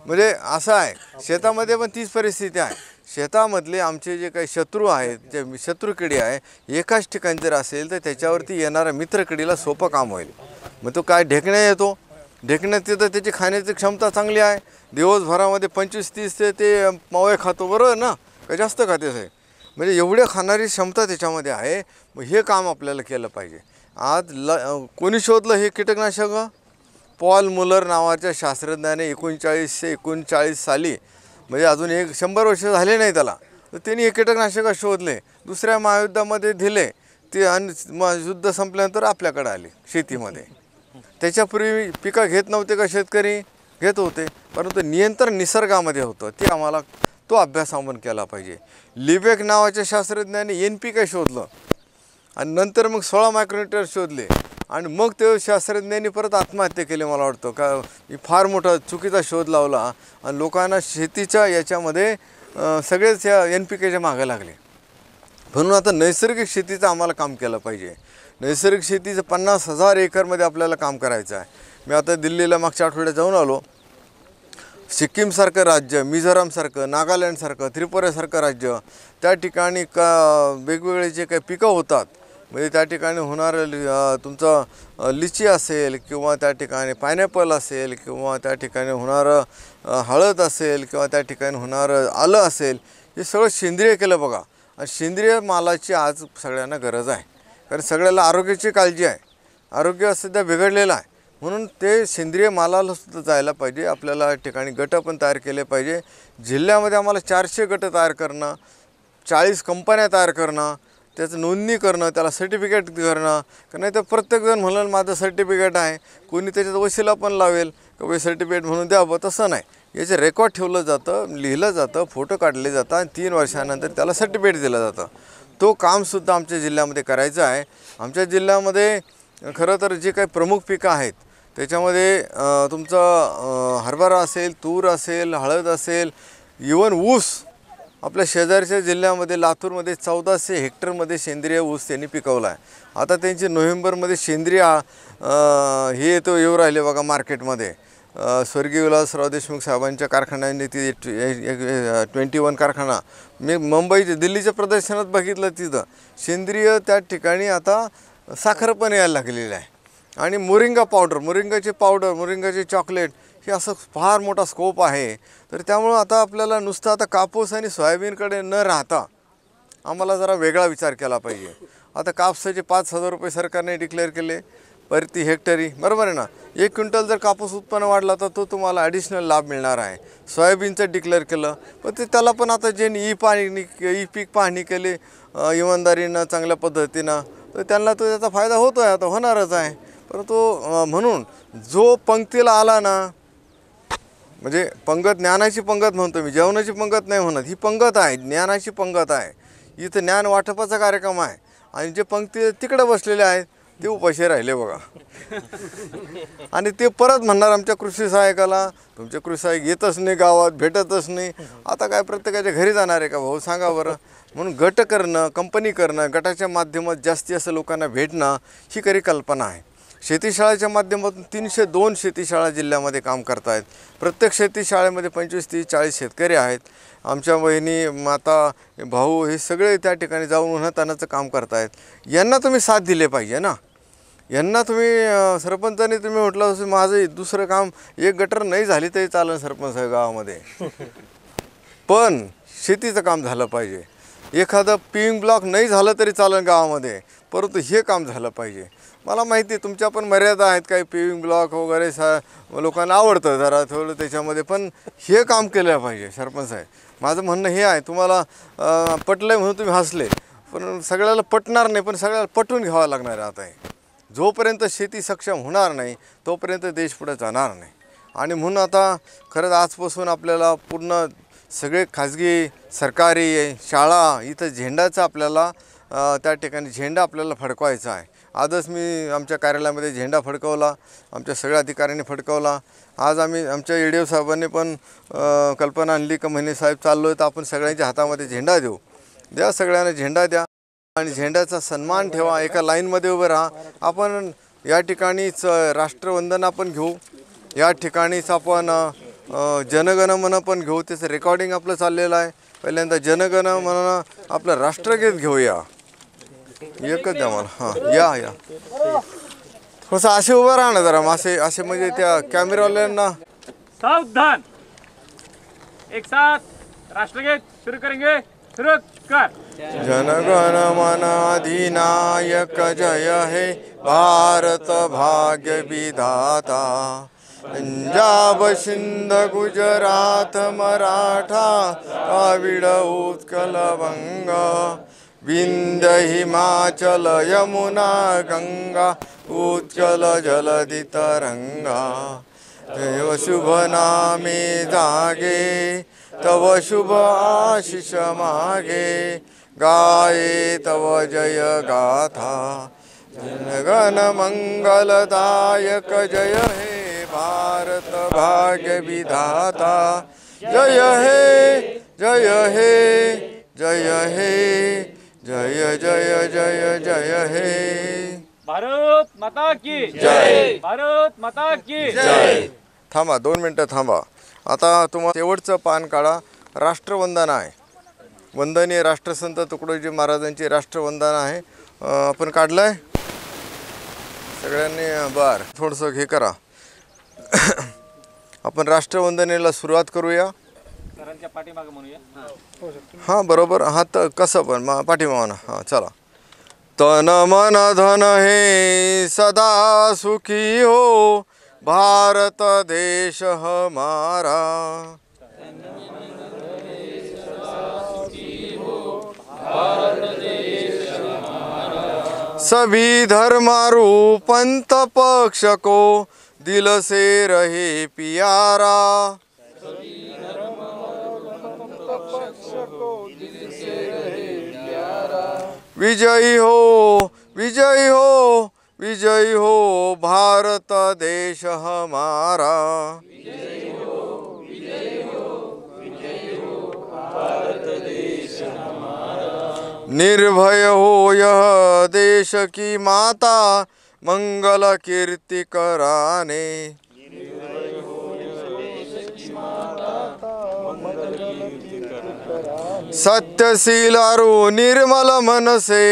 म्हणजे असं आहे, शेतामध्ये पण तीच परिस्थिती आहे. शेतामधले आमचे जे काही शत्रू आहेत, जे शत्रुकिडी आहे, एकाच ठिकाणी जर असेल तर त्याच्यावरती येणाऱ्या मित्रकिडीला सोपं काम होईल. मग तो काय ढेकण्या येतो, ढेकण्यात तिथं त्याची खाण्याची क्षमता चांगली आहे. दिवसभरामध्ये 25-30 ते मावे खातो, बरोबर ना, का जास्त खातेच आहे, म्हणजे एवढ्या खाणारी क्षमता त्याच्यामध्ये आहे. मग हे काम आपल्याला केलं पाहिजे. आज कोणी शोधलं हे कीटकनाशक? पॉल मुलर नावाच्या शास्त्रज्ञाने 1939 साली, म्हणजे अजून 100 वर्ष झाले नाही त्याला, तर त्यांनी हे कीटकनाशक शोधले. दुसऱ्या महायुद्धामध्ये दिले ते आणि युद्ध संपल्यानंतर आपल्याकडे आले शेतीमध्ये. त्याच्यापूर्वी पिकं घेत नव्हते का शेतकरी? घेत होते, परंतु नियंत्रण निसर्गामध्ये होतं. ते आम्हाला तो अभ्यास आपण केला पाहिजे. लिबेक नावाच्या शास्त्रज्ञाने NPK शोधलं आणि नंतर मग 16 मायक्रोमीटर शोधले आणि मग ते शास्त्रज्ञांनी परत आत्महत्या केली. मला वाटतं का फार मोठा चुकीचा शोध लावला आणि लोकांना शेतीच्या याच्यामध्ये सगळेच या NPKच्या मागे लागले. म्हणून आता नैसर्गिक शेतीचं आम्हाला काम केलं पाहिजे. नैसर्गिक शेतीचं 50,000 एकरमध्ये आपल्याला काम करायचं आहे. मी आता दिल्लीला मागच्या आठवड्यात जाऊन आलो. सिक्कीमसारखं राज्य, मिझोरामसारखं, नागालँडसारखं, त्रिपुरासारखं राज्य, त्या ठिकाणी वेगवेगळे जे काही पिकं होतात, म्हणजे त्या ठिकाणी होणारं तुमचं लिची असेल किंवा त्या ठिकाणी पायनॅपल असेल किंवा त्या ठिकाणी होणारं हळद असेल किंवा त्या ठिकाणी होणारं आलं असेल, हे सगळं सेंद्रिय केलं बघा. आणि सेंद्रिय मालाची आज सगळ्यांना गरज आहे, कारण सगळ्याला आरोग्याची काळजी आहे. आरोग्य सध्या बिघडलेलं आहे, म्हणून ते सेंद्रिय मालाला सुद्धा जायला पाहिजे. आपल्याला ठिकाणी गट पण तयार केले पाहिजे. जिल्ह्यामध्ये आम्हाला 400 गट तयार करणं, 40 कंपन्या तयार करणं, त्याचं नोंदणी करणं, त्याला सर्टिफिकेट करणं. का नाही तर प्रत्येकजण म्हणलं माझं सर्टिफिकेट आहे, कोणी त्याच्यात वशिला पण लावेल का बाई सर्टिफिकेट म्हणून द्यावं. तसं नाही, याचे रेकॉर्ड ठेवलं जातं, लिहिलं जातं, फोटो काढले जातात आणि 3 वर्षानंतर त्याला सर्टिफिकेट दिलं जातं. तो कामसुद्धा आमच्या जिल्ह्यामध्ये करायचं आहे. आमच्या जिल्ह्यामध्ये खरं तर जे काही प्रमुख पिकं आहेत त्याच्यामध्ये तुमचं हरभरा असेल, तूर असेल, हळद असेल, इवन ऊस. आपल्या शेजारच्या जिल्ह्यामध्ये लातूरमध्ये 1400 हेक्टरमध्ये सेंद्रिय ऊस त्यांनी पिकवला आहे. आता त्यांची नोव्हेंबरमध्ये सेंद्रिय हे येऊ राहिले बघा मार्केटमध्ये. स्वर्गीय विलासराव देशमुख साहेबांच्या कारखान्यांनी ती 21 कारखाना मी मुंबईच्या दिल्लीच्या प्रदर्शनात बघितलं. तिथं सेंद्रिय त्या ठिकाणी आता साखर पण यायला लागलेली आहे. आणि मोरिंगा पावडर, मोरिंगाची पावडर, मोरिंगाचे चॉकलेट, हे असं फार मोठा स्कोप आहे. तर त्यामुळं आता आपल्याला नुसतं आता कापूस आणि सोयाबीनकडे न राहता आम्हाला जरा वेगळा विचार केला पाहिजे. आता कापसाचे 5,000 रुपये सरकारने डिक्लेअर केले प्रति हेक्टरी, बरोबर आहे ना. 1 क्विंटल जर कापूस उत्पन्न वाढला तर तो तुम्हाला ॲडिशनल लाभ मिळणार आहे. सोयाबीनचं डिक्लेअर केलं, पण ते त्याला पण आता ज्यांनी ई पीक पाहणी केली इमानदारीनं चांगल्या पद्धतीनं, तर त्यांना तो त्याचा फायदा होतो आहे, आता होणारच आहे. परंतु म्हणून जो पंक्तीला आला ना, म्हणजे पंगत, ज्ञानाची पंगत म्हणतो मी, जेवणाची पंगत नाही म्हणत, ही पंगत आहे, ज्ञानाची पंगत आहे. इथं ज्ञान वाटपाचा कार्यक्रम आहे. आणि जे पंक्ती तिकडे बसलेले आहेत ते उपाशी राहिले बघा. आणि ते परत म्हणणार आमच्या कृषी सहाय्यकाला, तुमचे कृषी सहाय्यक येतच नाही, गावात भेटतच नाही. आता काय प्रत्येकाच्या घरी जाणार आहे का भाऊ, सांगा बरं. म्हणून गट करणं, कंपनी करणं, गटाच्या माध्यमात जास्तीत जास्त लोकांना भेटणं, ही खरी कल्पना आहे. शेतीशाळेच्या माध्यमातून 302 शेतीशाळा जिल्ह्यामध्ये काम करत आहेत. प्रत्येक शेतीशाळेमध्ये 25, 30, 40 शेतकरी आहेत. आमच्या बहिणी, माता, भाऊ हे सगळे त्या ठिकाणी जाऊन उन्हातान्हाचं काम करत आहेत. यांना तुम्ही साथ दिले पाहिजे ना. यांना तुम्ही सरपंचांनी तुम्ही म्हटलं असं माझं दुसरं काम, एक गटर नाही झाली तरी चालेल सरपंच गावामध्ये, पण शेतीचं काम झालं पाहिजे. एखादं पिविंग ब्लॉक नाही झालं तरी चालेल गावामध्ये, परंतु हे काम झालं पाहिजे. मला माहिती आहे तुमच्या पण मर्यादा आहेत, काही पिविंग ब्लॉक वगैरे लोकांना आवडतं जरा थोडं त्याच्यामध्ये, पण हे काम केलं पाहिजे सरपंच साहेब. माझं म्हणणं हे आहे, तुम्हाला पटलं म्हणून तुम्ही हसले, पण सगळ्याला पटणार नाही, पण सगळ्याला पटवून घ्यावं लागणार आहे. आता हे जोपर्यंत शेती सक्षम होणार नाही तोपर्यंत देश पुढे जाणार नाही. आणि म्हणून आता खरंच आजपासून आपल्याला पूर्ण सगळे खाजगी सरकारी शाळा इथं झेंडाचा आपल्याला त्या ठिकाणी झेंडा आपल्याला फडकवायचा आहे. आजच मी आमच्या कार्यालयामध्ये झेंडा फडकवला, आमच्या सगळ्या अधिकाऱ्यांनी फडकवला. आज आम्ही आमच्या EDO साहेबांनी पण कल्पना आणली का म्हणे साहेब चाललो आहे तर आपण सगळ्यांच्या हातामध्ये झेंडा देऊ. द्या, सगळ्यांना झेंडा द्या आणि झेंड्याचा सन्मान ठेवा. एका लाईनमध्ये उभं राहा. आपण या ठिकाणीच राष्ट्रवंदना पण घेऊ, या ठिकाणीच आपण जनगणमन पण घेऊ. त्याचं रेकॉर्डिंग आपलं चाललेलं आहे. पहिल्यांदा जनगणमन आपलं राष्ट्रगीत घेऊया. एकच द्या मला. हां, या थोडंसं असे उभं राहा ना जरा, असे म्हणजे त्या कॅमेरावाल्यांना. सावधान, एक साथ राष्ट्रगीत शुरू करेंगे. शुरू कर. जनगण मन अधिनायक जय हे भारत भाग्य विधाता. पंजाब सिंध गुजरात मराठा द्राविड उत्कल बंग. विंध्य हिमाचल यमुना गंगा उत्कल जलधि तरंगा. जय शुभ नामे जागे तव शुभ आशीष मागे. गाये तव जय गाथा. जनगण मंगलदायक जय हे भारत भाग्य विधाता. जय हे जय हे जय हे जय जय जय जय हे. भारत माता की जय. भारत माता की जय. थांबा 2 मिनटं थांबा. आता तुम्हाला शेवटचं पान काढा. राष्ट्रवंदना आहे, वंदनीय राष्ट्रसंत तुकडोजी महाराजांची राष्ट्रवंदना आहे. आपण काढलं आहे सगळ्यांनी. बरं, थोडंसं हे करा. आपण राष्ट्रवंदनेला सुरुवात करूया. सरांच्या पाठीमागे म्हणूया. हां बरोबर. हां तर कसं पण पाठीमागं. हां चला. तन मन धन हे सदा सुखी हो भारत देश हमारा. भारत देश सभी धर्मारू पंथ पक्ष को दिल से रहे प्यारा। विजयी हो विजयी हो विजयी हो भारत देश हमारा। निर्भय हो यह देश की माता मंगल कीर्ति कराने। सत्यशील और निर्मल मन से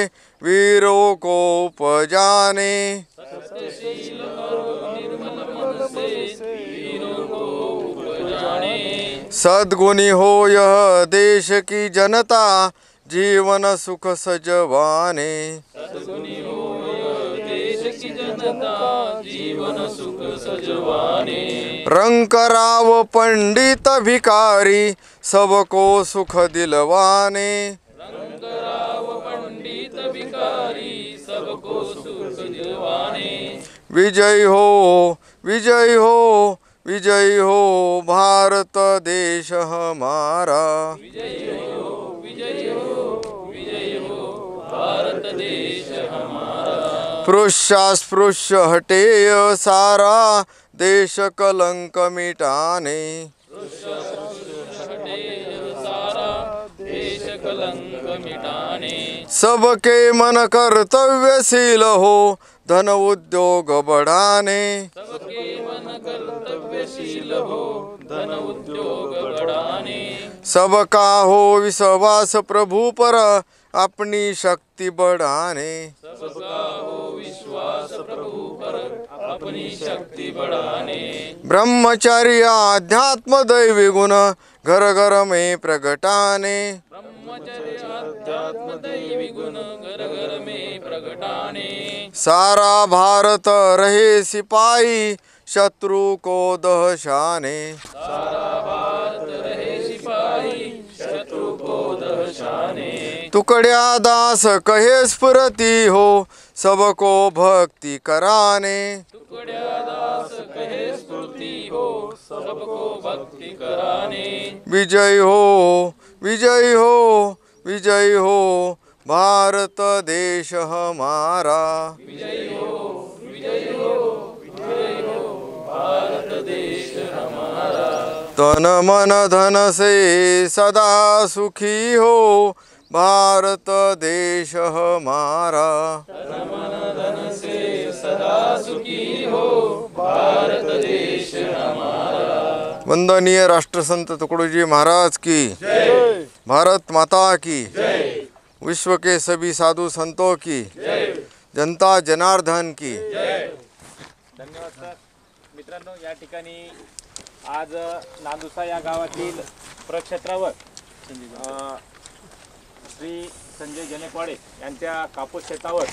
वीरों को उपजाने। सद्गुणी हो यह देश की जनता जीवन सुख सजवाने। रंग कराव पंडित भिकारी सबको सुख दिलवाने। विजय हो विजय हो विजय हो भारत देश हमारा। स्पृश्य हटेय सारा देश कलंक मिटाने। सबके मन कर्तव्यशील हो धन उद्योग बढ़ाने। सबका हो विश्वास प्रभु पर अपनी शक्ति बढ़ाने। ब्रह्मचर्य आध्यात्म दैवी गुण घर घर में प्रगटाने। सारा भारत रहे सिपाही शत्रु को दहशाने। टुकड़िया दास कहे स्फुरती हो सबको भक्ति कराने। विजय हो विजय हो विजय हो भारत देश हमारा। तन मन धन से सदा सुखी हो भारत देश हमारा। वंदनीय राष्ट्रसंत तुकडोजी महाराज की जय। भारत माता की जय। विश्व के सभी साधु संतों की जय। जनता जनार्दन की जय। धन्यवाद सर. मित्रांनो, या ठिकाणी आज नांदुसा या गावातील प्रक्षेत्रावर श्री संजय जनेकवाडे यांच्या कापूस शेतावर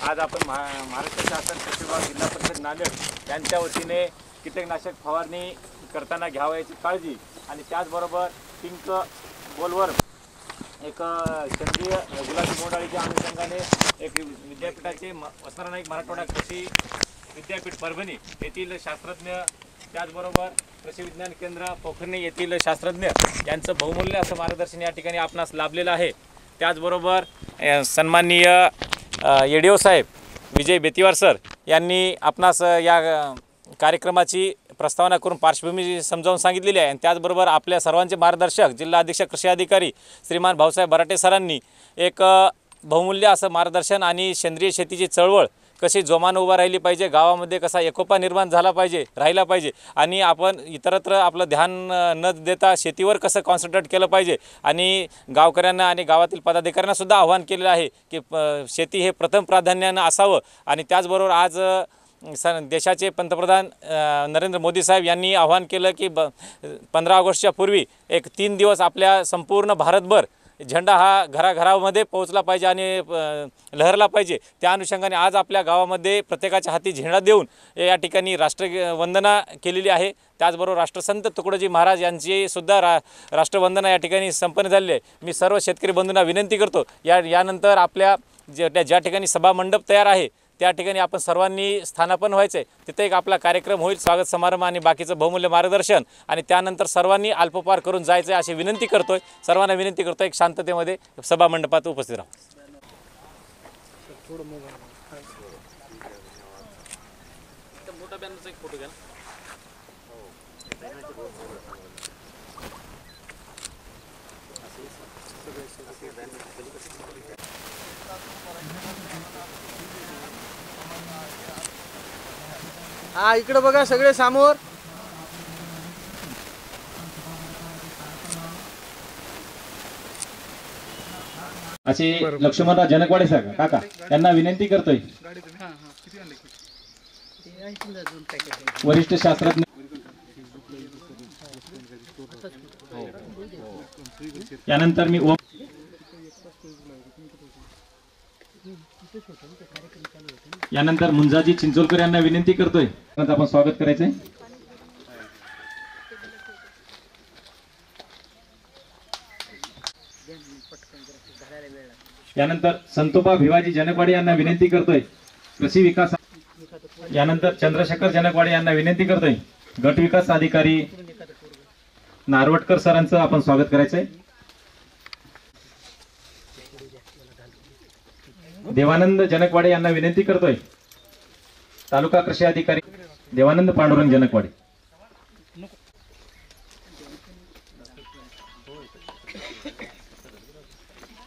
आज आपण महाराष्ट्र शासन कृषी विभाग जिल्हा परिषद नांदेड यांच्या वतीने कीटकनाशक फवारणी करताना घ्यावयाची काळजी आणि त्याचबरोबर पिंक बोलवर्म एक सेंद्रिय गुलाबी बोंडाळीच्या अनुषंगाने एक विद्यापीठाचे वसंतराव नाईक मराठवाडा कृषी विद्यापीठ परभणी येथील शास्त्रज्ञ त्याचबरोबर कृषी विज्ञान केंद्र पोखर्णी येथील शास्त्रज्ञ यांचं बहुमूल्य असं मार्गदर्शन या ठिकाणी आपणास लाभलेलं आहे. त्याचबरोबर सन्माननीय एडीओ साहेब विजय बेतीवार सर यांनी आपणास या कार्यक्रमाची प्रस्तावना करून पार्श्वभूमी समजावून सांगितलेली आहे. आणि त्याचबरोबर आपल्या सर्वांचे मार्गदर्शक जिल्हा अधीक्षक कृषी अधिकारी श्रीमान भाऊसाहेब बराटे सरांनी एक बहुमूल्य असं मार्गदर्शन आणि सेंद्रिय शेतीची चळवळ कशी जोमानं उभा राहिली पाहिजे, गावामध्ये कसा एकोपा निर्माण झाला पाहिजे राहिला पाहिजे आणि आपण इतरत्र आपलं ध्यान न देता शेतीवर कसं कॉन्सन्ट्रेट केलं पाहिजे आणि गावकऱ्यांना आणि गावातील पदाधिकाऱ्यांना सुद्धा आव्हान केलेलं आहे की शेती हे प्रथम प्राधान्यानं असावं. आणि त्याचबरोबर आज देशाचे पंतप्रधान नरेंद्र मोदी साहेब यांनी आव्हान केलं की 15 ऑगस्टच्या पूर्वी एक 3 दिवस आपल्या संपूर्ण भारतभर झेंडा हा घराघरामध्ये पोहोचला पाहिजे आणि लहरला पाहिजे. त्या अनुषंगाने आज आपल्या गावामध्ये प्रत्येकाच्या हाती झेंडा देऊन या ठिकाणी राष्ट्रवंदना केलेली आहे. त्याचबरोबर राष्ट्रसंत तुकडोजी महाराज यांची सुद्धा राष्ट्रवंदना या ठिकाणी संपन्न झालेली आहे. मी सर्व शेतकरी बंधूंना विनंती करतो यानंतर आपल्या ज्या ठिकाणी सभा मंडप तयार आहे त्या ठिकाणी आपण सर्वांनी स्थानापन्न व्हायचं आहे. तिथे एक आपला कार्यक्रम होईल, स्वागत समारंभ आणि बाकीचं बहुमूल्य मार्गदर्शन, आणि त्यानंतर सर्वांनी अल्पहार करून जायचं आहे अशी विनंती करतोय. सर्वांना विनंती करतोय एक शांततेमध्ये सभा मंडपात उपस्थित राहा. मोठा बॅनरचा एक फोटो घ्या. हा इकडे बघा सगळे समोर. असे लक्ष्मणराव जनकवाडे सर काका यांना विनंती करतोय. वरिष्ठ शास्त्रज्ञ यानंतर मी यानंतर मुंजाजी चिंचोलकर यांना विनंती करतोय. आपण स्वागत करायचंय. यानंतर संतोबा भिवाजी जनकवाडे यांना विनंती करतोय कृषी विकास. यानंतर चंद्रशेखर जनकवाडे यांना विनंती करतोय गट विकास अधिकारी नारवटकर सरांचं आपण स्वागत करायचंय. देवानंद जनकवाडे यांना विनंती करतोय तालुका कृषी अधिकारी देवानंद पांडुरंग जनकवाडे.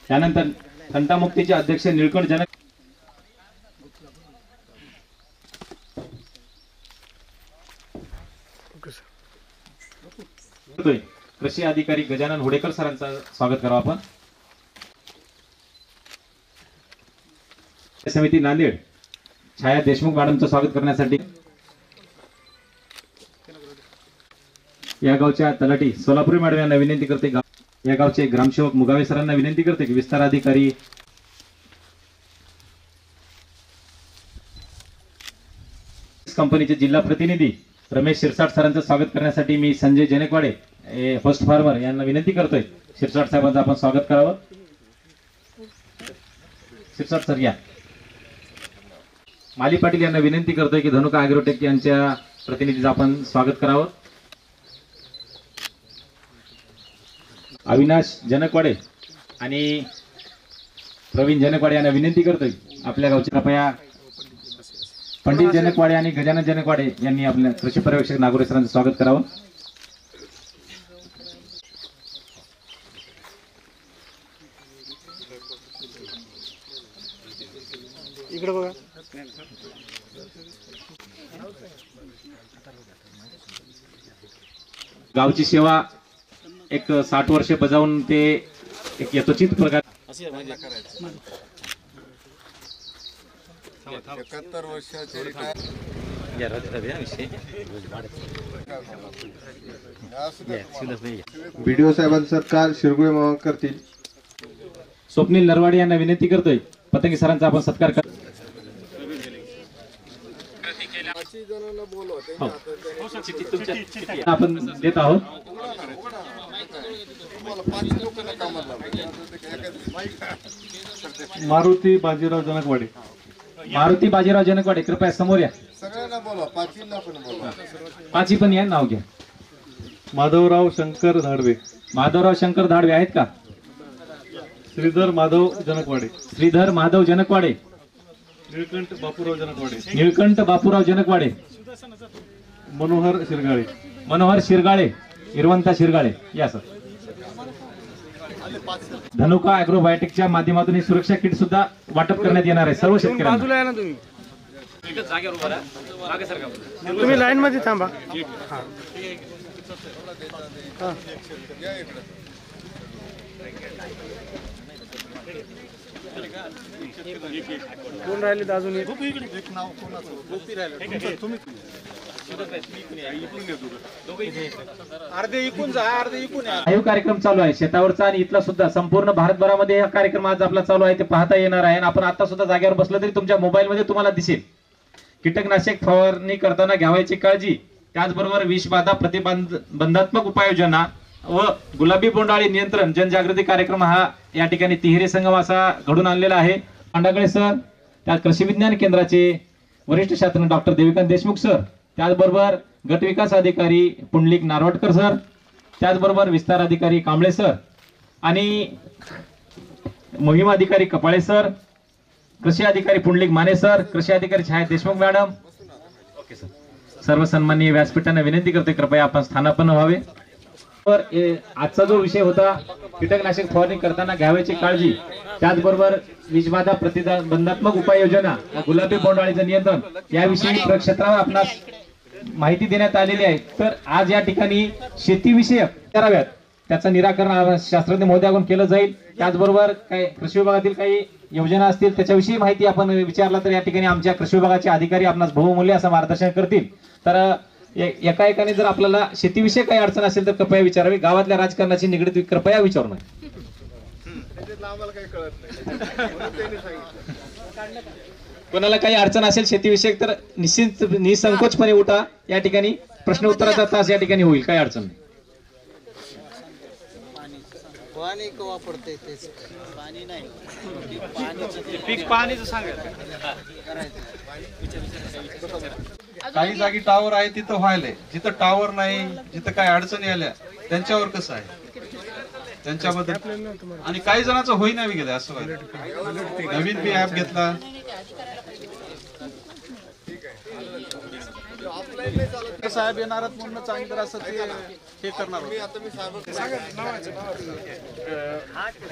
त्यानंतर तंटामुक्तीचे अध्यक्ष निळकंठ जनक कृषी अधिकारी गजानन हुडेकर सरांचं स्वागत करावं आपण. समिती नांदेड छाया देशमुख मॅडमचं स्वागत करण्यासाठी या गावच्या तलाठी सोलापुरी मॅडम यांना विनंती करते. या गावचे ग्रामसेवक मुगावे सरांना विनंती करते की विस्तार अधिकारी कंपनीचे जिल्हा प्रतिनिधी रमेश शिरसाट सरांचं स्वागत करण्यासाठी मी संजय जनकवाडे फर्स्ट फार्मर यांना विनंती करतोय. शिरसाट साहेबांचं आपण स्वागत करावं. शिरसाट सर या. माली पाटील यांना विनंती करतोय की धनुका ॲग्रोटेक यांच्या प्रतिनिधीचं आपण स्वागत करावं. अविनाश जनकवाडे आणि प्रवीण जनकवाडे यांना विनंती करतोय आपल्या गावचे कृपया पंडित जनकवाडे आणि गजानन जनकवाडे यांनी आपल्या कृषी पर्यवेक्षक नागोरे सरांचं स्वागत करावं. इकडे बघा. गावची सेवा एक 60 वर्ष बजावून ते एक यथोचित प्रकार 71 वर्षाचे बीडीओ साहेबांचं सरकार शिरगुळे मामा करतील. स्वप्नील नरवाडे यांना विनंती करतोय पतंगी सरांचा आपण सत्कार कर. आपण देत आहोत. मारुती बाजीराव जनकवाडे. मारुती बाजीराव जनकवाडे कृपया समोर या. सगळ्यांना बोला, पाचींना पण बोला. पाची पण या, नाव घ्या. माधवराव शंकर धाडवे. माधवराव शंकर धाडवे आहेत का? श्रीधर माधव जनकवाडे. श्रीधर माधव जनकवाडे. निळकंठ बापूराव जनकवाडे. निळकंठ बापूराव जनकवाडे. मनोहर शिरगाळे. मनोहर शिरगाळे. इरवंता शिरगाळे या सर. धनुका ॲग्रोबायोटेकच्या माध्यमातून ही सुरक्षा किट सुद्धा वाटप करण्यात येणार आहे सर्व शेतकऱ्यांना. बाजूला या ना तुम्ही. तुम्ही लाईन मध्ये थांबा. कोण राहिले अजून? एक नाव अर्धे इकून जा, अर्धे इकून. लाईव्ह कार्यक्रम चालू आहे शेतावरचा आणि इथला सुद्धा. संपूर्ण भारतभरामध्ये हा कार्यक्रम आज आपला चालू आहे ते पाहता येणार आहे. आपण आता सुद्धा जागेवर बसलं तरी तुमच्या मोबाईल मध्ये तुम्हाला दिसेल. कीटकनाशक फवारणी करताना घ्यावायची काळजी, त्याचबरोबर विषबाधा प्रतिबंधात्मक उपाययोजना व गुलाबी बोंडाळी नियंत्रण जनजागृती कार्यक्रम हा या ठिकाणी तिहेरी संगम असा घडून आणलेला आहे. पांडागळे सर, त्यात कृषी विज्ञान केंद्राचे वरिष्ठ शास्त्रज्ञ डॉक्टर देविकांत देशमुख सर, त्याचबरोबर गट विकास अधिकारी पुंडलिक नारवटकर सर, त्याचबरोबर विस्तार अधिकारी कांबळे सर आणि मोहीम अधिकारी कपाळे सर, कृषी अधिकारी पुंडलिक माने सर, कृषी अधिकारी छाया देशमुख मॅडम. Okay sir. सर्व सन्माननीय व्यासपीठांना विनंती करते कृपया आपण स्थानापन्न व्हावे. आजचा जो विषय होता कीटकनाशक फवारणी करताना घ्यावयाची काळजी, त्याचबरोबर विषबाधा प्रतिबंधात्मक उपाययोजना, गुलाबी बोंडअळीचं नियंत्रण याविषयी प्रक्षेत्रावर आपणास माहिती देण्यात आलेली आहे. तर आज या ठिकाणी शेतीविषयक कराव्यात त्याचं निराकरण शास्त्रज्ञ महोदयाकडून केलं जाईल. त्याचबरोबर काही कृषी विभागातील काही योजना असतील त्याच्याविषयी माहिती आपण विचारला तर या ठिकाणी आमच्या कृषी विभागाचे अधिकारी आपणास बहुमूल्य असं मार्गदर्शन करतील. तर एका एकाने जर आपल्याला शेतीविषयी काही अडचण असेल तर कृपया विचारावी. गावातल्या राजकारणाची निगडीत कृपया विचारू नये. कोणाला काही अडचण असेल शेतीविषयक तर निसंकोचपणे उठा. या ठिकाणी प्रश्न उत्तराचा तास या ठिकाणी होईल, काही अडचण नाही. काही जागी टावर आहे तिथं व्हायलंय, जिथं टावर नाही, जिथं काही अडचणी आल्या त्यांच्यावर कसं आहे त्यांच्याबद्दल. आणि काही जणांचं होईना बी गेलं असं व्हायला. नवीन बी ऍप घेतला साहेब येणारच म्हणून चांगली तर असं हे करणार.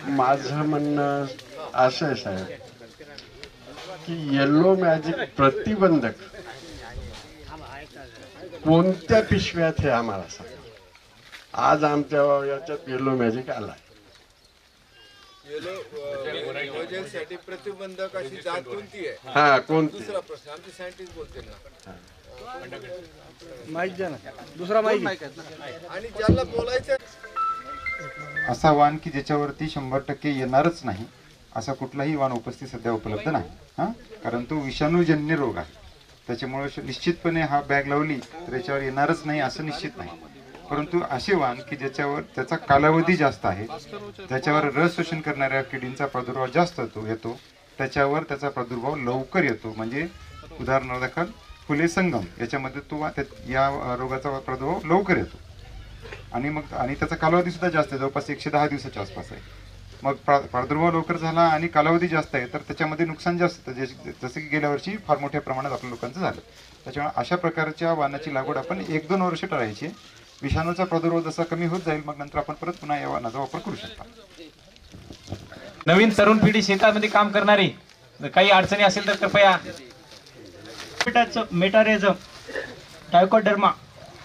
माझं म्हणणं असं आहे साहेब की येलो मॅजिक प्रतिबंधक कोणत्या पिशव्यात हे आम्हाला सांगा. आज आमच्या याच्यात येलो मॅजिक आलाय. प्रतिबंधक अशी जात कोणती आहे? हा कोणती? दुसरा प्रश्न आमचे सायंटिस्ट बोलते ना. माहित द्या ना, दुसरा माहिती. आणि ज्याला बोलायचं असा वाण की ज्याच्यावरती 100% येणारच नाही असा कुठलाही वाण उपस्थित सध्या उपलब्ध नाही. कारण तो विषाणूजन्य रोग आहे. त्याच्यामुळे निश्चितपणे हा बॅग लावली तर याच्यावर येणारच नाही असं निश्चित नाही. परंतु असे वाण की ज्याच्यावर त्याचा कालावधी जास्त आहे, त्याच्यावर रस शोषण करणाऱ्या किडींचा प्रादुर्भाव जास्त येतो, त्याच्यावर त्याचा प्रादुर्भाव लवकर येतो. म्हणजे उदाहरणार्थ फुले संगम याच्यामध्ये तो या रोगाचा प्रादुर्भाव लवकर येतो आणि त्याचा कालावधी सुद्धा जास्त आहे, जवळपास 110 दिवसाच्या आसपास आहे. मग प्रादुर्भाव लवकर झाला आणि कालावधी जास्त आहे तर त्याच्यामध्ये नुकसान जास्त जसं की गेल्या वर्षी फार मोठ्या प्रमाणात आपल्या लोकांचं झालं. त्याच्यामुळे अशा प्रकारच्या वाणाची लागवड आपण 1-2 वर्ष टाळायची. विषाणूचा प्रादुर्भाव जसा कमी होत जाईल मग नंतर आपण परत पुन्हा या वाणाचा वापर करू शकता. नवीन तरुण पिढी शेतामध्ये काम करणारी काही अडचणी असेल तर कृपया मेटारेझम टायकोडर्मा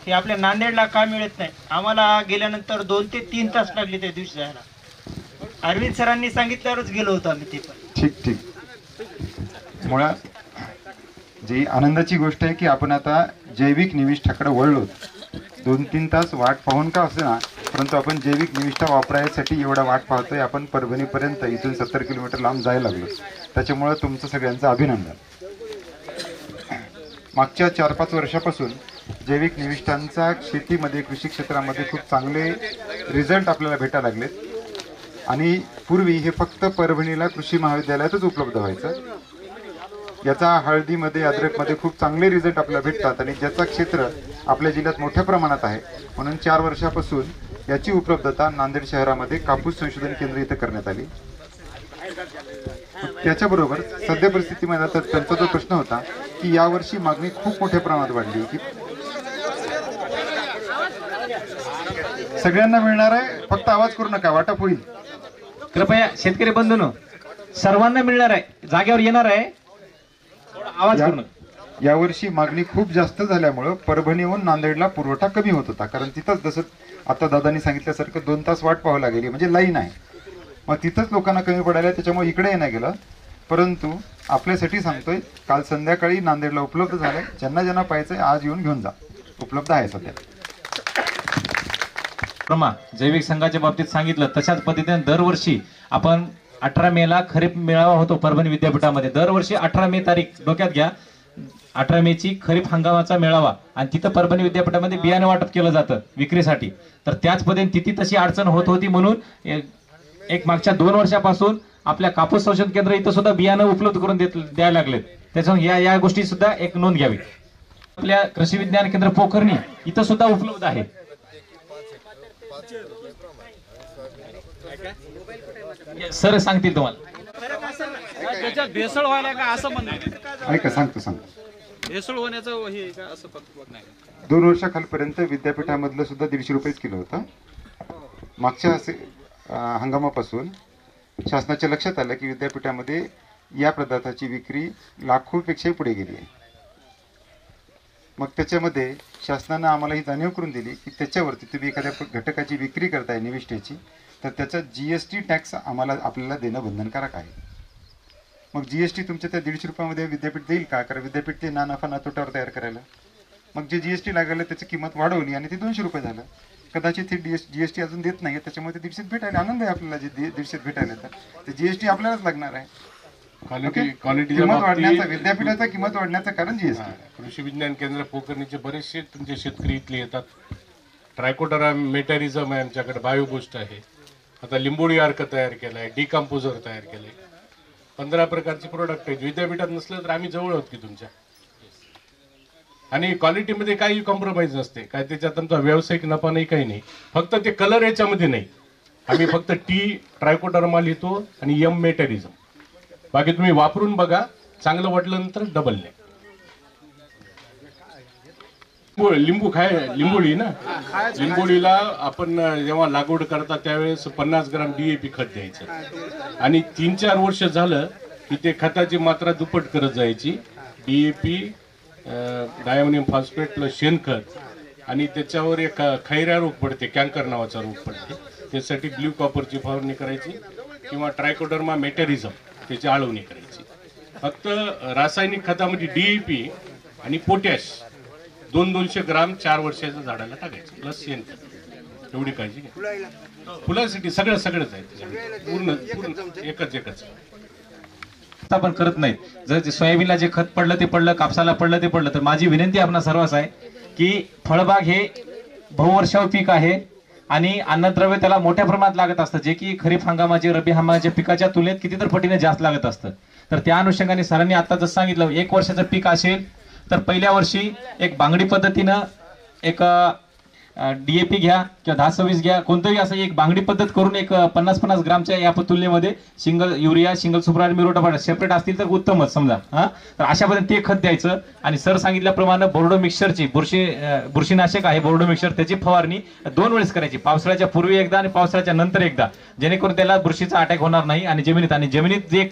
हे आपल्या नांदेडला का मिळत नाही. आम्हाला गेल्यानंतर 2 ते 3 तास लागले त्या दिवशी जायला. अरविंद सरांनी सांगितल्यावरच गेलो होतो आम्ही ते पण. ठीक. मुळात जी आनंदाची गोष्ट आहे की आपण आता जैविक निविष्ठाकडे वळलो. 2-3 तास वाट पाहून का असे ना, परंतु आपण जैविक निविष्ठा वापरायसाठी एवढा वाट पाहतोय. आपण परभणीपर्यंत इथून 70 किलोमीटर लांब जायला लागलो. त्याच्यामुळे तुमचं सगळ्यांचं अभिनंदन. मागच्या 4-5 वर्षापासून जैविक निविष्ठांचा शेतीमध्ये कृषी क्षेत्रामध्ये खूप चांगले रिझल्ट आपल्याला भेटायला लागलेत. आणि पूर्वी हे फक्त परभणीला कृषी महाविद्यालयातच उपलब्ध व्हायचं. याचा हळदीमध्ये अद्रकमध्ये खूप चांगले रिझल्ट आपल्याला भेटतात आणि ज्याचा क्षेत्र आपल्या जिल्ह्यात मोठ्या प्रमाणात आहे. म्हणून 4 वर्षापासून याची उपलब्धता नांदेड शहरामध्ये कापूस संशोधन केंद्र इथं करण्यात आली. त्याच्याबरोबर सध्या परिस्थितीमध्ये आता त्यांचा जो प्रश्न होता की यावर्षी मागणी खूप मोठ्या प्रमाणात वाढली की सगळ्यांना मिळणार आहे, फक्त आवाज करू नका, वाटप होईल. कृपया शेतकरी बंधूंनो सर्वांना मिळणार आहे, जागेवर येणार आहे, आवाज करू नका. यावर्षी मागणी खूप जास्त झाल्यामुळं परभणीहून नांदेडला पुरवठा कमी होत होता. कारण तिथंच जसं आता दादांनी सांगितल्यासारखं 2 तास वाट पाहावं लागेल, म्हणजे लाईन आहे. मग तिथंच लोकांना कमी पडायला, त्याच्यामुळे इकडे येणं गेलं. परंतु आपल्यासाठी सांगतोय काल संध्याकाळी नांदेडला उपलब्ध झालंय. ज्यांना ज्यांना पाहिजे आज येऊन घेऊन जा, उपलब्ध आहे सध्या. जैविक संघाच्या बाबतीत सांगितलं तशाच पद्धतीने दरवर्षी आपण 18 मेला खरीप मेळावा होतो परभणी विद्यापीठामध्ये. दरवर्षी 18 मे तारीख डोक्यात घ्या. 18 मेची खरीप हंगामाचा मेळावा आणि तिथं परभणी विद्यापीठामध्ये बियाणे वाटप केलं जातं विक्रीसाठी. तर त्याच पद्धतीने तिथे तशी अडचण होत होती म्हणून एक मागच्या 2 वर्षापासून आपल्या कापूस संशोधन केंद्र इथं सुद्धा बियाणं उपलब्ध करून द्यायला लागलेत. त्याच्यामुळे या गोष्टी सुद्धा एक नोंद घ्यावी. आपल्या कृषी विज्ञान केंद्र पोखर्णी इथं सुद्धा उपलब्ध आहे. सर सांगतील तुम्हाला. त्याच्यात भेसळ व्हायला का असं म्हणणं. ऐका सांगतो. भेसळ होण्याचं हे का असं फक्त नाही. 2 वर्षाखालपर्यंत विद्यापीठामधलं सुद्धा 150 रुपयेच किलो होतं. मागच्या हंगामापासून शासनाच्या लक्षात आलं की विद्यापीठामध्ये या पदार्थाची विक्री लाखोपेक्षाही पुढे गेली आहे. मग त्याच्यामध्ये शासनानं आम्हाला ही जाणीव करून दिली की त्याच्यावरती तुम्ही एखाद्या घटकाची विक्री करताय निविष्ठेची, तर त्याचा GST टॅक्स आपल्याला देणं बंधनकारक आहे. मग GST तुमच्या त्या 150 रुपयामध्ये विद्यापीठ देईल का? कारण विद्यापीठ ते ना नफा ना तोट्यावर तयार करायला. मग जे GST लागलं त्याची किंमत वाढवली आणि ते 200 रुपये झालं. कदाचित ते GST अजून देत नाही, त्याच्यामुळे ते 150 भेटायला आनंद आहे आपल्याला. जे 150 भेटायला तर ते GST आपल्यालाच लागणार आहे. किंमत वाढण्याचा विद्यापीठाचा किंमत वाढण्याचं कारण GST. कृषी विज्ञान केंद्र पोखर्णीचे बरेचसे तुमचे शेतकरी इथले येतात. ट्रायकोडर्मा मेटॅरिझम आहे आमच्याकडे, बायोबूस्ट आहे. आता लिंबोळी अर्क तयार केला आहे, डिकम्पोजर तयार केले. 15 प्रकारचे प्रोडक्ट आहेत. विद्यापीठात नसलं तर आम्ही जवळ आहोत की तुमच्या. आणि क्वालिटीमध्ये काही कॉम्प्रोमाइज नसते. काय त्याच्यात आमचा व्यावसायिक नफा नाही, काही नाही. फक्त ते कलर याच्यामध्ये नाही. आम्ही फक्त ट्रायकोडर्मा लिहितो आणि मेटॅरिझम. बाकी तुम्ही वापरून बघा, चांगलं वाटलं नंतर डबल नाही. लिंबोळी ना, लिंबोळीला आपण जेव्हा लागवड करता त्यावेळेस 50 ग्राम DAP खत द्यायचं आणि 3-4 वर्ष झालं की ते खताची मात्रा दुप्पट करत जायची. DAP, डायमोनियम फॉस्फेट प्लस शेणखत, आणि त्याच्यावर एक खैरा रोग पडते, कॅन्कर नावाचा रोग पडते. त्यासाठी ब्ल्यू कॉपरची फवारणी करायची किंवा ट्रायकोडर्मा मेटॅरिझम त्याची आळवणी करायची. फक्त रासायनिक खतामध्ये DAP आणि पोटॅश 200 ग्राम 4 वर्षाच्या झाडाला टाकायचं प्लस शेणखत. एवढी काळजी घ्या. फुलासाठी सगळंच आहे पूर्ण एकच. आपण करत नाहीत. जर सोयाबीनला जे खत पडलं ते पडलं, कापसाला पडलं ते पडलं. तर माझी विनंती आपणा सर्वांस आहे की फळबाग हे बहुवर्षाव पीक आहे आणि अन्नद्रव्य त्याला मोठ्या प्रमाणात लागत असतं, जे की खरीप हंगामाचे रब्बी हंगामाच्या पिकाच्या तुलनेत कितीतर पटीने जास्त लागत असतं. तर त्या अनुषंगाने सरांनी आता जसं सांगितलं, 1 वर्षाचं पीक असेल तर पहिल्या वर्षी एक बांगडी पद्धतीनं एक DAP घ्या किंवा 10-26 घ्या, कोणतंही असं एक बांगडी पद्धत करून एक 50-50 ग्रामच्या या तुलनेमध्ये सिंगल युरिया, सिंगल सुपर आणि मिरोटा सेपरेट असतील तर उत्तमच समजा. तर अशा पद्धतीने ते खत द्यायचं. आणि सर सांगितल्याप्रमाणे बोर्डो मिक्सरची बुरशीनाशक आहे बोर्डो मिक्सर, त्याची फवारणी 2 वेळेस करायची. पावसाळ्याच्या पूर्वी एकदा आणि पावसाळ्याच्या नंतर एकदा, जेणेकरून त्याला बुरशीचा अटॅक होणार नाही. आणि जमिनीत जे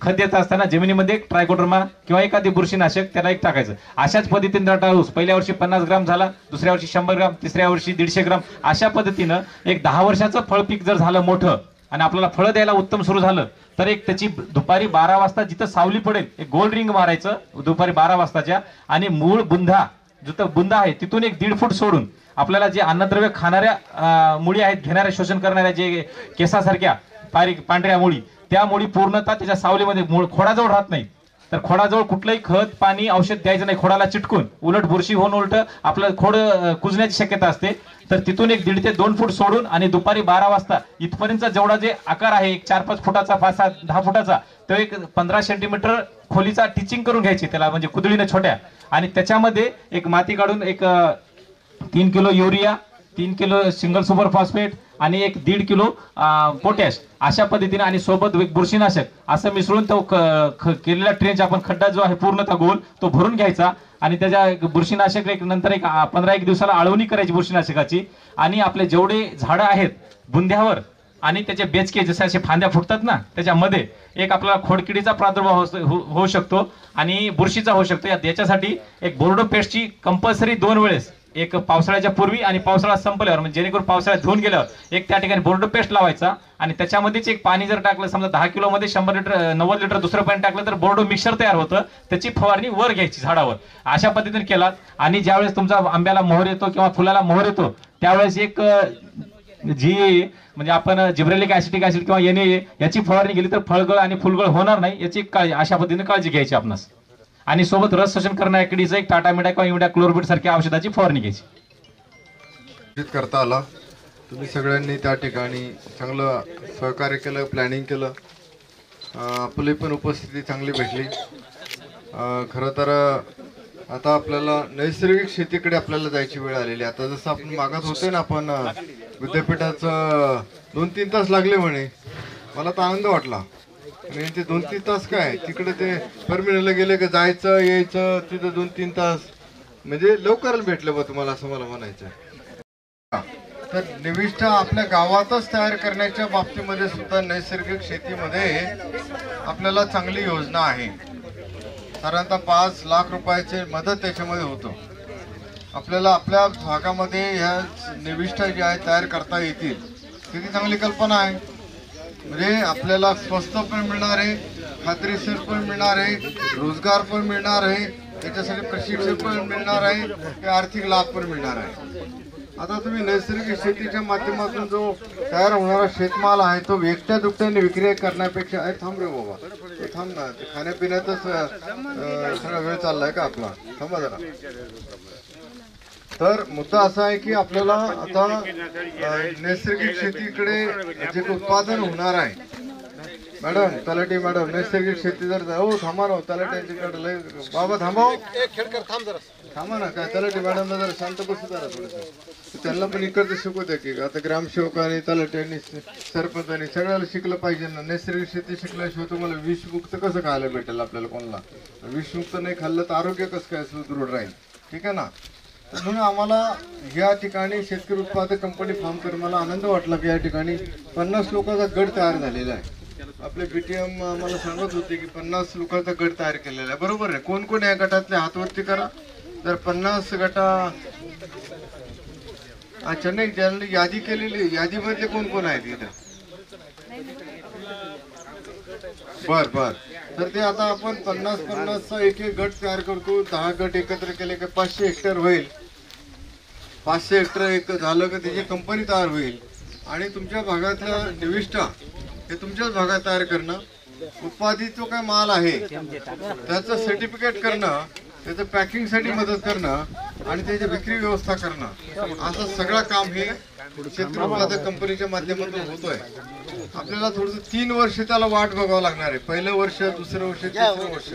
खत देत असताना जमिनीमध्ये ट्रायकोडर्मा किंवा एखादी बुरशीनाशक त्याला एक टाकायचं. अशाच पद्धतीने ऊस पहिल्या वर्षी 50 ग्राम झाला, दुसऱ्या वर्षी 100 ग्राम, तिसऱ्या वर्षी 150 ग्राम. अशा पद्धतीनं एक 10 वर्षाचं फळ पीक जर झालं मोठं आणि आपल्याला फळं द्यायला उत्तम सुरू झालं तर एक त्याची दुपारी 12 वाजता जिथं सावली पडेल एक गोल रिंग मारायचं दुपारी 12 वाजताच्या. आणि मूळ बुंधा जिथं बुंदा आहे तिथून एक 1.5 फूट सोडून आपल्याला जे अन्नद्रव्य खाणाऱ्या मुळी आहेत, घेणाऱ्या शोषण करणाऱ्या जे केसासारख्या पांढऱ्या मुळी, त्या मुळी पूर्णतः त्याच्या सावलीमध्ये खोडाजवळ राहत नाही. तर खोडाजवळ कुठलंही खत पाणी औषध द्यायचं नाही खोडाला चिटकून, उलट बुरशी होऊन उलट आपलं खोड कुजण्याची शक्यता असते. तर तिथून एक 1.5 ते 2 फूट सोडून आणि दुपारी 12 वाजता इथपर्यंत जेवढा जे आकार आहे एक 4-5 फुटाचा, 5-10 फुटाचा, तो एक 15 सेंटीमीटर खोलीचा टिचिंग करून घ्यायची त्याला, म्हणजे कुदळीने छोट्या. आणि त्याच्यामध्ये एक माती काढून एक 3 kilo urea, 3 kilo single super phosphate आणि एक 1.5 किलो पोटॅश अशा पद्धतीने आणि सोबत बुरशीनाशक असं मिसळून तो केलेला ट्रेंच आपण खड्डा जो आहे पूर्णतः गोल तो भरून घ्यायचा. आणि त्याच्या बुरशीनाशक नंतर एक 15-1 दिवसाला आळवणी करायची बुरशीनाशकाची. आणि आपले जेवढे झाडं आहेत बुंध्यावर आणि त्याचे बेचके जसे असे फांद्या फुटतात ना, त्याच्यामध्ये एक आपल्याला खोडकिडीचा प्रादुर्भाव होऊ शकतो आणि बुरशीचा होऊ शकतो. याच्यासाठी एक बोर्डो पेस्टची कंपल्सरी 2 वेळेस, एक पावसाळ्याच्या पूर्वी आणि पावसाळा संपल्यावर, म्हणजे जेणेकरून पावसाळ्यात धुवून गेल्यावर एक त्या ठिकाणी बोर्डो पेस्ट लावायचा. आणि त्याच्यामध्येच एक पाणी जर टाकलं, समजा 10 किलो मध्ये 100 लिटर 90 लिटर दुसरं पाणी टाकलं तर बोर्डो मिक्सर तयार होतं. त्याची फवारणी वर घ्यायची झाडावर. अशा पद्धतीने केलात आणि ज्यावेळेस तुमचा आंब्याला मोहर येतो किंवा फुलाला मोहर येतो त्यावेळेस एक जी म्हणजे आपण जिब्रेलिक ऍसिटिक ऍसिड किंवा NA याची फवारणी केली तर फळगळ आणि फुलगळ होणार नाही याची काळजी, अशा पद्धतीने काळजी घ्यायची आपणास. आणि सोबत रस शोषण करणाऱ्या किडीचं एक टाटा मिडा किंवा इमिडा क्लोरोबिड सारख्या औषधाची फवारणी घ्यायची. करता आला तुम्ही सगळ्यांनी त्या ठिकाणी चांगलं सहकार्य केलं, प्लॅनिंग केलं. आपली पण उपस्थिती चांगली भेटली. खरं तर आता आपल्याला नैसर्गिक शेतीकडे आपल्याला जायची वेळ आलेली. आता जसं आपण मागत होते ना, आपण विद्यापीठाचं 2-3 तास लागले म्हणे, मला तर आनंद वाटला. आणि ते 2-3 तास काय, तिकडे ते टर्मिनलला गेले का जायचं यायचं, तिथं 2-3 तास म्हणजे लवकर भेटलं बा तुम्हाला, असं मला म्हणायचं. तर निविष्ठा आपल्या गावातच तयार करण्याच्या बाबतीमध्ये सुद्धा नैसर्गिक शेतीमध्ये आपल्याला चांगली योजना आहे. साधारणतः 5 लाख रुपयाची मदत त्याच्यामध्ये होतो. आपल्याला आपल्या भागामध्ये ह्या निविष्ठा ज्या आहेत तयार करता येतील, किती चांगली कल्पना आहे. म्हणजे आपल्याला स्वस्त पण मिळणार आहे, खात्रीशीर पण मिळणार आहे, रोजगार पण मिळणार आहे, त्याच्यासाठी प्रशिक्षण पण मिळणार आहे, ते आर्थिक लाभ पण मिळणार आहे. आता तुम्ही नैसर्गिक शेतीच्या माध्यमातून जो तयार होणारा शेतमाल आहे तो एकट्या दुकट्याने विक्री करण्यापेक्षा, अरे थांब रे बाबा, ते थांब ना, ते खाण्यापिण्यातच सगळा वेळ चाललाय का आपला, थांबा जरा. तर मुद्दा असा आहे की आपल्याला आता नैसर्गिक शेतीकडे जे उत्पादन होणार आहे, मॅडम तलाठी मॅडम, नैसर्गिक शेती जर हो थांबा ना, तलाट्यांच्याकडे लय बाबा थांबव, थांबा ना, काय तलाठी मॅडमला जरा शांत बसू जरा थोडंसं, त्यांना पण इकडचं शिकू द्या की. आता ग्रामसेवकांनी, तलाट्यांनी, सरपंचांनी सगळ्याला शिकलं पाहिजे ना. नैसर्गिक शेती शिकल्याशिवाय तुम्हाला विषमुक्त कसं खायला भेटेल आपल्याला, कोणाला विषमुक्त नाही खाल्लं तर आरोग्य कसं काय सुदृढ राहील, ठीक आहे ना. म्हणून आम्हाला या ठिकाणी शेतकरी उत्पादक कंपनी फॉर्म करून मला आनंद वाटला की या ठिकाणी 50 लोकांचा गट तयार झालेला आहे. आपले BTM मला सांगत होते की 50 लोकांचा गट तयार केलेला आहे. बरोबर आहे. कोण कोण या गटातले हातवरती करा. जर 50 गटा चेन्नई ज्यांनी यादी केलेली, यादीमधले कोण कोण आहेत इथं? बर. तर ते आता आपण 50-50चा एक गट तयार करतो. 10 गट एकत्र केले की 500 हेक्टर होईल. 500 हेक्टर एक झालं की त्याची कंपनी तयार होईल. आणि तुमच्या भागातल्या निविष्ठा हे तुमच्याच भागात तयार करणं, उत्पादित जो काय माल आहे त्याचं सर्टिफिकेट करणं, त्याचं पॅकिंगसाठी मदत करणं आणि त्याची विक्री व्यवस्था करणं, असं सगळं काम हे शेतकरी उत्पादक कंपनीच्या माध्यमातून होतोय. आपल्याला थोडंसं 3 वर्ष त्याला वाट बघावं लागणार आहे. पहिलं वर्ष, दुसरं वर्ष, तिसरं वर्ष.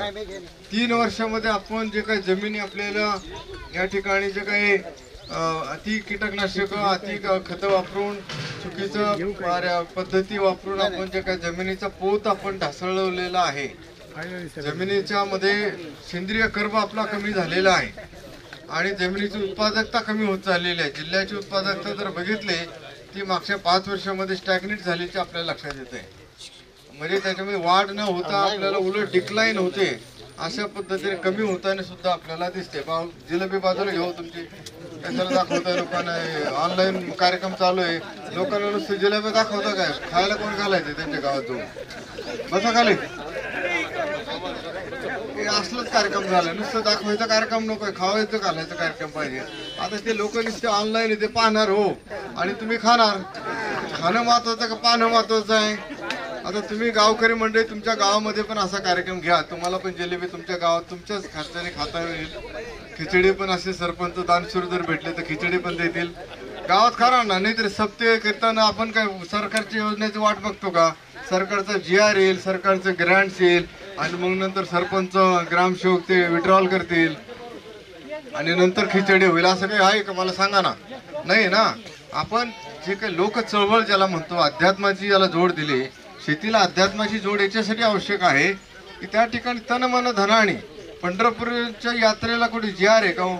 3 वर्षामध्ये आपण जे काही जमिनी आपल्याला या ठिकाणी जे काही अति कीटकनाशक, अति खतं वापरून, चुकीचं पद्धती वापरून आपण जे काही जमिनीचा पोत आपण ढासळवलेला आहे, जमिनीच्या मध्ये सेंद्रिय कर्ब आपला कमी झालेला आहे आणि जमिनीची उत्पादकता कमी होत चाललेली आहे. जिल्ह्याची उत्पादकता जर बघितली ती मागच्या 5 वर्षामध्ये स्टॅग्नेट झाल्याची आपल्याला लक्षात येते. म्हणजे त्याच्यामध्ये वाढ न होता आपल्याला उलट डिक्लाइन होते, अशा पद्धतीने कमी होताना सुद्धा आपल्याला दिसते. जिलेबी बाजूला घेऊ तुमची, कशाला दाखवताय लोकांना? ऑनलाईन कार्यक्रम चालू आहे, लोकांना नुसतं जिलेबी दाखवता काय? खायला कोण घालायचे त्यांच्या गावात जाऊन? बसा खाली. असलंच कार्यक्रम झाला, नुसतं दाखवायचा कार्यक्रम नकोय, खावायचं घालायचं कार्यक्रम पाहिजे. आता ते लोक नुसते ऑनलाईन ते पाहणार हो आणि तुम्ही खाणार. खाणं महत्वाचं का पाहणं महत्वाचं आहे? आता तुम्ही गावकरी मंडळी तुमच्या गावामध्ये पण असा कार्यक्रम घ्या, तुम्हाला पण जिलेबी तुमच्या गावात तुमच्याच खर्चाने खाता येईल. खिचडी पण असे सरपंच दानशूर जर भेटले तर खिचडी पण देतील. गावात खरा ना, नाहीतर सप्ते करताना आपण काय सरकारच्या योजनेची वाट बघतो का? सरकारचा GR येईल, सरकारचे ग्रँट्स येईल आणि मग नंतर सरपंच, ग्रामसेवक ते विड्रॉल करतील आणि नंतर खिचडी होईल, असं काही आहे का? मला सांगा ना. नाही ना. आपण जे काही लोक चळवळ ज्याला म्हणतो, अध्यात्माची याला जोड दिली, शेतीला अध्यात्माची जोड याच्यासाठी आवश्यक आहे की त्या ठिकाणी तन मन धनाने. पंढरपूरच्या यात्रेला कुठे GR आहे का हो?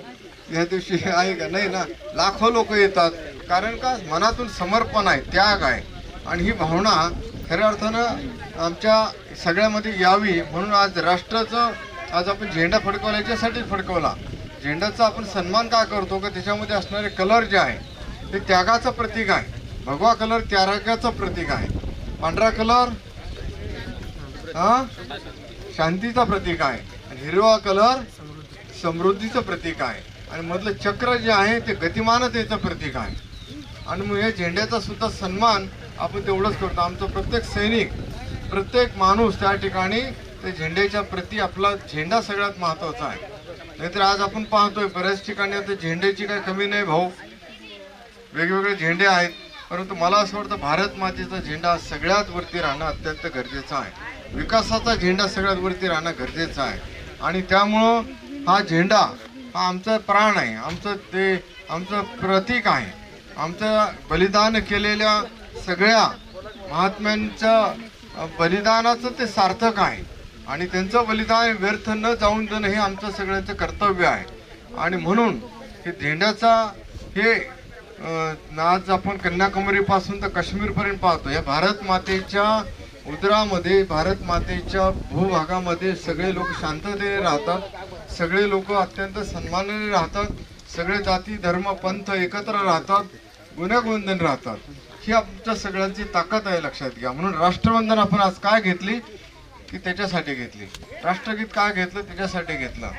या दिवशी आहे का? नाही ना. लाखो लोक येतात, कारण का मनातून समर्पण आहे, त्याग आहे आणि ही भावना खऱ्या अर्थानं आमच्या सगळ्यामध्ये यावी. म्हणून आज राष्ट्राचं आज आपण झेंडा फडकवला, याच्यासाठी फडकवला. झेंड्याचा आपण सन्मान का करतो का त्याच्यामध्ये असणारे कलर जे आहे ते त्यागाचं प्रतीक आहे. भगवा कलर त्यागाचं प्रतीक आहे, पांढरा कलर शांतीचा प्रतीक आहे आणि हिरवा कलर समृद्धीचं प्रतीक आहे आणि मधलं चक्र जे आहे ते गतिमानतेचं प्रतीक आहे. आणि मग या झेंड्याचा सुद्धा सन्मान आपण तेवढंच करतो. आमचा प्रत्येक सैनिक, प्रत्येक माणूस त्या ठिकाणी त्या झेंड्याच्या प्रती आपला झेंडा सगळ्यात महत्वाचा आहे. नाहीतर आज आपण पाहतोय बऱ्याच ठिकाणी आता झेंड्याची काही कमी नाही भाऊ, वेगवेगळे झेंडे आहेत, परंतु मला असं वाटतं भारत मातेचा झेंडा सगळ्यात वरती राहणं अत्यंत गरजेचं आहे. विकासाचा झेंडा सगळ्यात वरती राहणं गरजेचं आहे. आणि त्यामुळं हा झेंडा हा आमचा प्राण आहे, आमचं प्रतीक आहे. आमचं बलिदान केलेल्या सगळ्या महात्म्यांच्या बलिदानाचं ते सार्थक आहे. आणि त्यांचं बलिदान व्यर्थ न जाऊन देणं हे आमचं सगळ्यांचं कर्तव्य आहे. आणि म्हणून हे झेंड्याचा हे आज आपण कन्याकुमारीपासून तर काश्मीरपर्यंत पाहतो. या भारत मातेच्या उदरामध्ये, भारत मातेच्या भूभागामध्ये सगळे लोक शांततेने राहतात, सगळे लोक अत्यंत सन्मानाने राहतात, सगळे जाती धर्म पंथ एकत्र राहतात, गुण्यागोविंदाने राहतात. ही आमच्या सगळ्यांची ताकद आहे, लक्षात घ्या. म्हणून राष्ट्रवंदन आपण आज काय घेतली की त्याच्यासाठी घेतली, राष्ट्रगीत काय घेतलं त्याच्यासाठी घेतलं.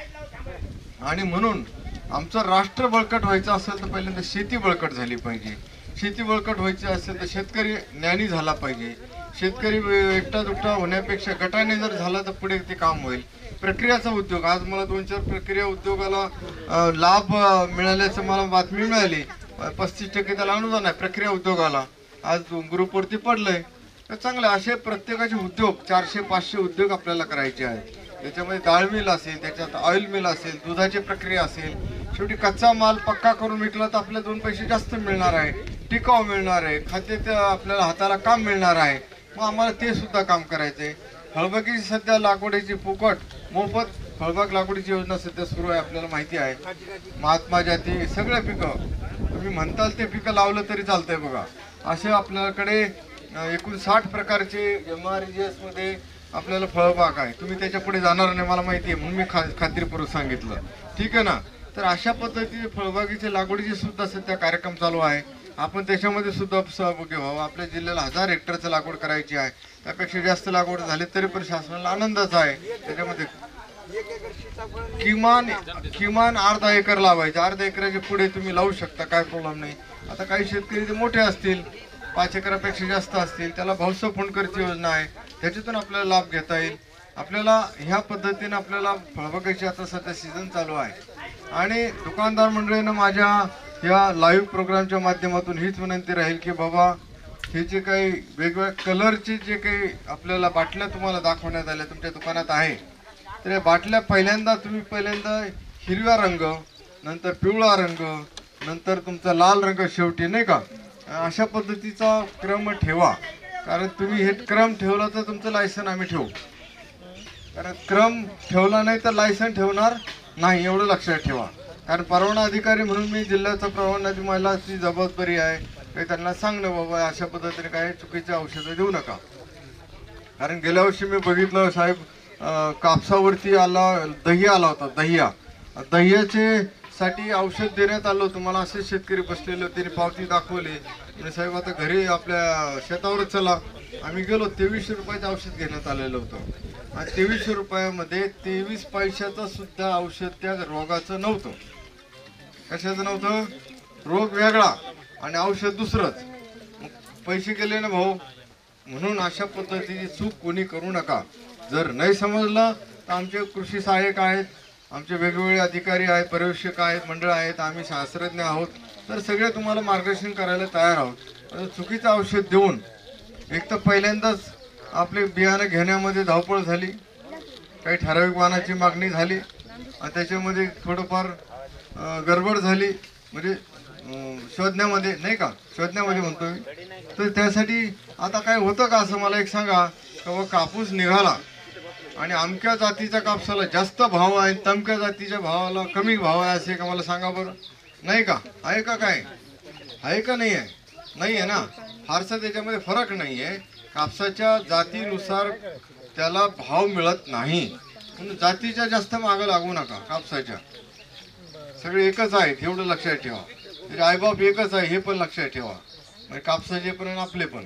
आणि म्हणून आमचं राष्ट्र बळकट व्हायचं असेल तर पहिल्यांदा शेती बळकट झाली पाहिजे. शेती बळकट व्हायची असेल तर शेतकरी ज्ञानी झाला पाहिजे. शेतकरी एकटा दुकटा होण्यापेक्षा गटाने जर झाला तर पुढे ते काम होईल. प्रक्रियाचा उद्योग, आज मला 2-4 प्रक्रिया उद्योगाला लाभ मिळाल्याचं मला बातमी मिळाली. 35% त्याला अनुदान आहे प्रक्रिया उद्योगाला, आज ग्रुपवरती पडलंय. तर चांगलं असे प्रत्येकाचे उद्योग 400-500 उद्योग आपल्याला करायचे आहेत. त्याच्यामध्ये डाळ मिल असेल, त्याच्यात ऑइल मिल असेल, दुधाची प्रक्रिया असेल. शेवटी कच्चा माल पक्का करून विकला तर आपल्याला 2 पैसे जास्त मिळणार आहे, टिकाऊ मिळणार आहे, खाद्य आपल्याला हाताला काम मिळणार आहे. मग आम्हाला ते सुद्धा काम करायचंय. फळबागेची सध्या लागवडीची फुकट मोफत फळबाग लागवडीची योजना सध्या सुरू आहे, आपल्याला माहिती आहे. महात्मा जाती सगळे पिकं तुम्ही म्हणताल ते पिकं लावलं तरी चालतंय बघा. असे आपल्याकडे एकूण 60 प्रकारचे MRGS मध्ये आपल्याला फळबाग आहे. तुम्ही त्याच्या पुढे जाणार नाही मला माहिती आहे, म्हणून मी खात्रीपूर्वक सांगितलं, ठीक आहे ना. तर अशा पद्धतीने फळबागेच्या लागवडीचे सुद्धा सध्या कार्यक्रम चालू आहे. आपण त्याच्यामध्ये सुद्धा सहभागी व्हावं. आपल्या जिल्ह्याला 1000 हेक्टरचं लागवड करायची आहे. त्यापेक्षा जास्त लागवड झाली तरी पण शासनाला आनंदच आहे. त्याच्यामध्ये किमान अर्धा एकर लावायचं. अर्ध्या एकराच्या पुढे तुम्ही लावू शकता, काय प्रॉब्लेम नाही. आता काही शेतकरी जे मोठे असतील 5 एकरापेक्षा जास्त असतील त्याला भाऊसाहेब फुंडकरची योजना आहे, त्याच्यातून आपल्याला लाभ घेता येईल. आपल्याला ह्या पद्धतीने आपल्याला फळबागाची आता सध्या सीझन चालू आहे. आणि दुकानदार मंडळीनं माझ्या या लाईव्ह प्रोग्रामच्या माध्यमातून हीच विनंती राहील की बाबा हे जे काही वेगवेगळ्या कलरचे जे काही आपल्याला बाटल्या तुम्हाला दाखवण्यात आल्या तुमच्या दुकानात आहे, तर या बाटल्या पहिल्यांदा हिरव्या रंग, नंतर पिवळा रंग, नंतर तुमचा लाल रंग शेवटी, नाही का, अशा पद्धतीचा क्रम ठेवा. कारण तुम्ही हे क्रम ठेवला तर तुमचं लायसन आम्ही ठेवू. कारण क्रम ठेवला नाही तर लायसन ठेवणार नाही, एवढं लक्षात ठेवा. कारण परवाना अधिकारी म्हणून मी जिल्ह्याचा परवाना महिलाची जबाबदारी आहे, काही त्यांना सांगणं बाबा अशा पद्धतीने काही चुकीचे औषधं देऊ नका. कारण गेल्या वर्षी मी बघितलं साहेब, कापसावरती दही आला होता, दह्याचे साठी औषध देण्यात आलं होतं. मला असे शेतकरी बसलेले होते, पावती दाखवली. म्हणजे साहेब आता घरी आपल्या शेतावरच चला. आम्ही गेलो, 2300 रुपयाचं औषध घेण्यात आलेलं होतं. आणि 2300 रुपयामध्ये 23 पैशाचं सुद्धा औषध त्या रोगाचं नव्हतं. कशाचं नव्हतं? रोग वेगळा आणि औषध दुसरंच. पैसे गेले ना भाऊ. म्हणून अशा पद्धतीची चूक कोणी करू नका. जर नाही समजलं तर आमचे कृषी सहाय्यक आहेत, आमचे वेगवेगळे अधिकारी आहेत, पर्यवेक्षक आहेत, मंडळ आहेत, आम्ही शास्त्रज्ञ आहोत. तर सगळे तुम्हाला मार्गदर्शन करायला तयार आहोत. चुकीचं औषध देऊन एक तर पहिल्यांदाच आपले बियाणं घेण्यामध्ये धावपळ झाली, काही ठराविक वाहनाची मागणी झाली आणि त्याच्यामध्ये थोडंफार गडबड झाली, म्हणजे शोधण्यामध्ये, नाही का, शोधण्यामध्ये म्हणतो मी. तर त्यासाठी आता काय होतं का असं मला एक सांगा. का कापूस निघाला आणि अमक्या जातीच्या कापसाला जास्त भाव आहे, तमक्या जातीच्या भावाला कमी भाव आहे, असे का मला सांगा बरं. नाही का, आहे का, काय आहे का नाही आहे? नाही आहे ना. फारसा त्याच्यामध्ये फरक नाही आहे. कापसाच्या जातीनुसार त्याला भाव मिळत नाही, म्हणून जातीच्या जास्त मागं लागू नका. कापसाच्या सगळे एकच आहेत एवढं लक्षात ठेवा. त्याचे आईबाप एकच आहे हे पण लक्षात ठेवा. म्हणजे कापसाचे पण आणि आपले पण,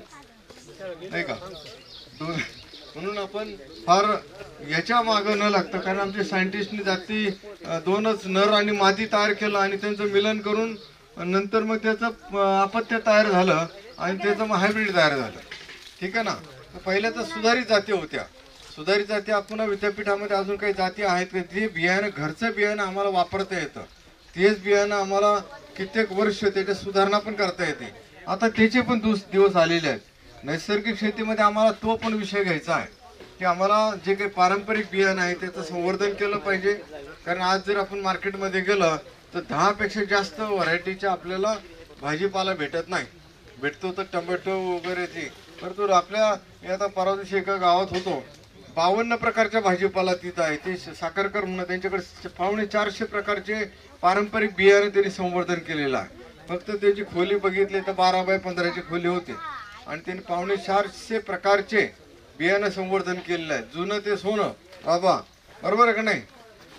नाही का. म्हणून आपण फार याच्या मागं न लागतं. कारण आमच्या सायंटिस्टनी जाती 2च नर आणि मादी तयार केलं आणि त्यांचं मिलन करून नंतर मग त्याचं अपत्य तयार झालं आणि त्याचं मग हायब्रिड तयार झालं, ठीक आहे ना. पहिल्या तर सुधारित जाती होत्या. सुधारित जाती आपण विद्यापीठामध्ये अजून काही जाती आहेत का, ते बियाणं घरचं बियाणं आम्हाला वापरता येतं. तेच बियाणं आम्हाला कित्येक वर्ष त्याच्यात सुधारणा पण करता येते. आता त्याचे पण दिवस आलेले आहेत. नैसर्गिक शेतीमध्ये आम्हाला तो पण विषय घ्यायचा आहे की आम्हाला जे काही पारंपरिक बियाणं आहे त्याचं संवर्धन केलं पाहिजे. कारण आज जर आपण मार्केटमध्ये गेलं तर 10 पेक्षा जास्त व्हरायटीच्या आपल्याला भाजीपाला भेटत नाही. भेटतो तर टोमॅटो वगैरे ते, परंतु आपल्या मी आता परवा दिवशी एका गावात होतो, 52 प्रकारच्या भाजीपाला तिथं आहे. ते साखरकर म्हणून त्यांच्याकडे 450 प्रकारचे पारंपरिक बियाणे त्यांनी संवर्धन केलेलं आहे. फक्त त्याची खोली बघितली तर 12 बाय 15ची खोली होती आणि त्यांनी 450 प्रकारचे बियाणं संवर्धन केलेलं आहे. जुनं ते सोनं बाबा, बरोबर आहे का नाही?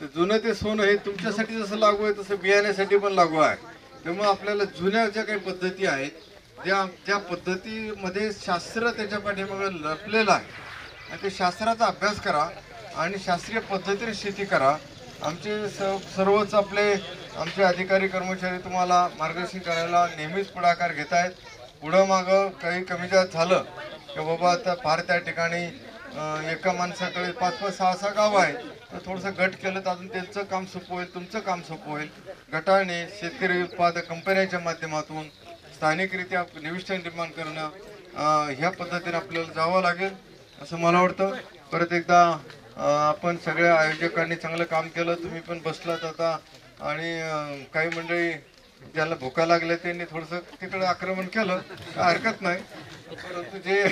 तर जुनं ते सोनं हे तुमच्यासाठी जसं लागू आहे तसं बियाण्यासाठी पण लागू आहे. त्यामुळे आपल्याला जुन्या ज्या काही पद्धती आहेत त्या पद्धतीमध्ये शास्त्र त्याच्या पाठीमागे लपलेलं आहे आणि ते शास्त्राचा अभ्यास करा आणि शास्त्रीय पद्धतीने शेती करा. आमचे सर्वच आमचे अधिकारी कर्मचारी तुम्हाला मार्गदर्शन करायला नेहमीच पुढाकार घेत आहेत. पुढं मागं काही कमी जास्त झालं की बाबा आता फार त्या ठिकाणी एका माणसाकडे 5-5, 6-6 गावं आहेत, तर थोडंसं गट केलं तर अजून त्यांचं काम सोपं होईल, तुमचं काम सोपं होईल. गटाने शेतकरी उत्पादक कंपन्यांच्या माध्यमातून स्थानिकरित्या निविष्ठा निर्माण करणं ह्या पद्धतीने आपल्याला जावं लागेल असं मला वाटतं. परत एकदा आपण सगळ्या आयोजकांनी चांगलं काम केलं. तुम्ही पण बसलात आता आणि काही मंडळी ज्याला भुका लागल्या त्यांनी थोडंसं तिकडे आक्रमण केलं, काय हरकत नाही. परंतु जे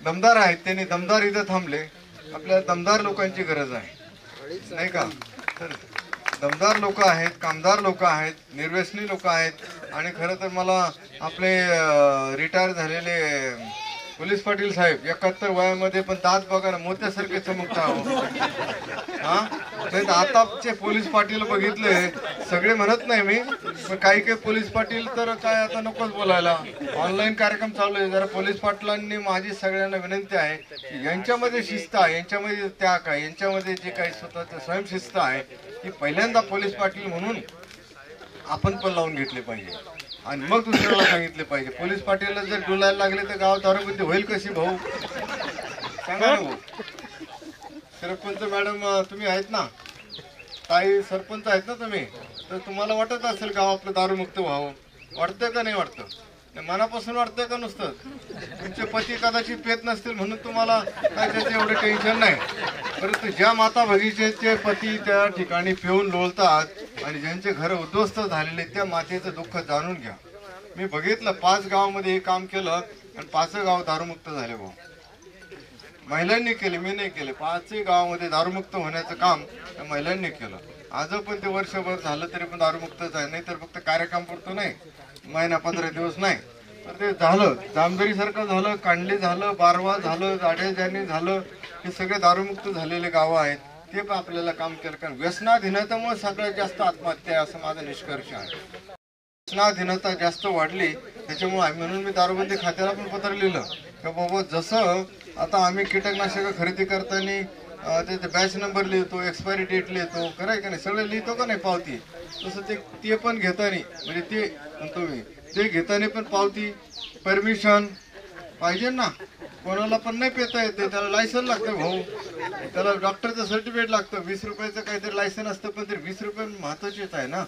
दमदार आहेत त्यांनी दमदार इथं थांबले. आपल्याला दमदार लोकांची गरज आहे नाही का? तर दमदार लोक आहेत, कामदार लोक आहेत, निर्व्यसनी लोक आहेत. आणि खरं तर मला आपले रिटायर झालेले पोलीस पाटील साहेब 71 वयामध्ये पण दात बघा ना मोत्यासारखे चमकता हा. नाही आताचे पोलीस पाटील बघितले सगळे म्हणत नाही मी, पण काही पोलीस पाटील तर काय आता नकोच बोलायला. ऑनलाईन कार्यक्रम चालू आहे. जरा पोलीस पाटलांनी माझी सगळ्यांना विनंती आहे की यांच्यामध्ये शिस्त आहे, यांच्यामध्ये त्याग आहे, यांच्यामध्ये जे काही स्वतःचं स्वयंशिस्त आहे की पहिल्यांदा पोलीस पाटील म्हणून आपण पण लावून घेतले पाहिजे आणि मग दुसऱ्याला सांगितले पाहिजे. पोलीस पाटीलला जर डोलायला लागले तर गावात दारूबंदी होईल कशी भाऊ? सांगा ना भाऊ. सरपंच मॅडम तुम्ही आहेत ना, काही सरपंच आहेत ना तुम्ही, तर तुम्हाला वाटत असेल गाव आपलं दारूमुक्त व्हावं. वाटतंय का नाही वाटतं? मनापासून वाटतंय का नुसतं? तुमचे पती कदाचित पेत नसतील म्हणून तुम्हाला काय त्याचं एवढं टेन्शन नाही. परंतु ज्या माता भगिनीचे पती त्या ठिकाणी पिऊन लोळतात आणि ज्यांचे घर उद्ध्वस्त झालेले त्या मातेचं दुःख जाणून घ्या. मी बघितलं 5 गावामध्ये हे काम केलं आणि 5 गाव दारूमुक्त झाले भाऊ. महिलांनी केले, मी नाही केले. 5 गावामध्ये दारूमुक्त होण्याचं काम महिलांनी केलं. आज पण ते वर्षभर झालं तरी पण दारूमुक्तच आहे. नाही तर फक्त कार्यक्रम पुरतो नाही, महिना 15 दिवस नाही, तर ते झालं. जामदरी सारखं झालं, कांडली झालं, बारवा झालं, जाडेजानी झालं, हे सगळे दारूमुक्त झालेले गावं आहेत. ते पण आपल्याला काम केलं. कारण व्यसनाधीनतेमुळे सगळ्यात जास्त आत्महत्या असं माझा निष्कर्ष आहे. व्यसनाधीनता जास्त वाढली त्याच्यामुळे म्हणून मी दारूबंदी खात्याला पण पत्र लिहिलं की बाबा जसं आता आम्ही कीटकनाशक खरेदी करताना त्याचे बॅच नंबर लिहितो, एक्सपायरी डेट लिहितो, कराय का नाही, सगळं लिहितो का नाही पावती, तसं ते पण घेताना म्हणजे ते म्हणतो मी ते घेताना पण पावती परमिशन पाहिजे ना. कोणाला पण नाही पेता येते, त्याला लायसन लागतं भाऊ, त्याला डॉक्टरचं सर्टिफिकेट लागतं. 20 रुपयाचं काहीतरी लायसन असतं, पण ते 20 रुपये महत्त्वाचेच आहे ना.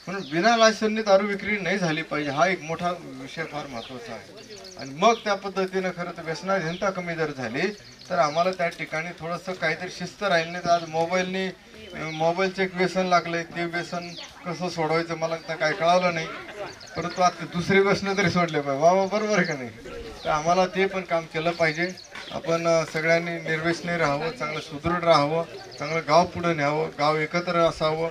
म्हणून बिना लायसनने दारू विक्री नाही झाली पाहिजे, हा एक मोठा विषय फार महत्त्वाचा आहे. आणि मग त्या पद्धतीनं खरं तर व्यसनाधीनता कमी जर झाली तर आम्हाला त्या ठिकाणी थोडंसं काहीतरी शिस्त राहील. नाही तर आज मोबाईलचं एक व्यसन लागलंय, ते व्यसन कसं सोडवायचं मला तर काय कळालं नाही. परंतु आता दुसरे व्यसन तरी सोडले पाहिजे. वा बरोबर आहे का नाही? तर आम्हाला ते पण काम केलं पाहिजे. आपण सगळ्यांनी निर्व्यसनी राहावं, चांगलं सुदृढ राहावं, चांगलं गाव पुढे न्यावं, गाव एकत्र असावं.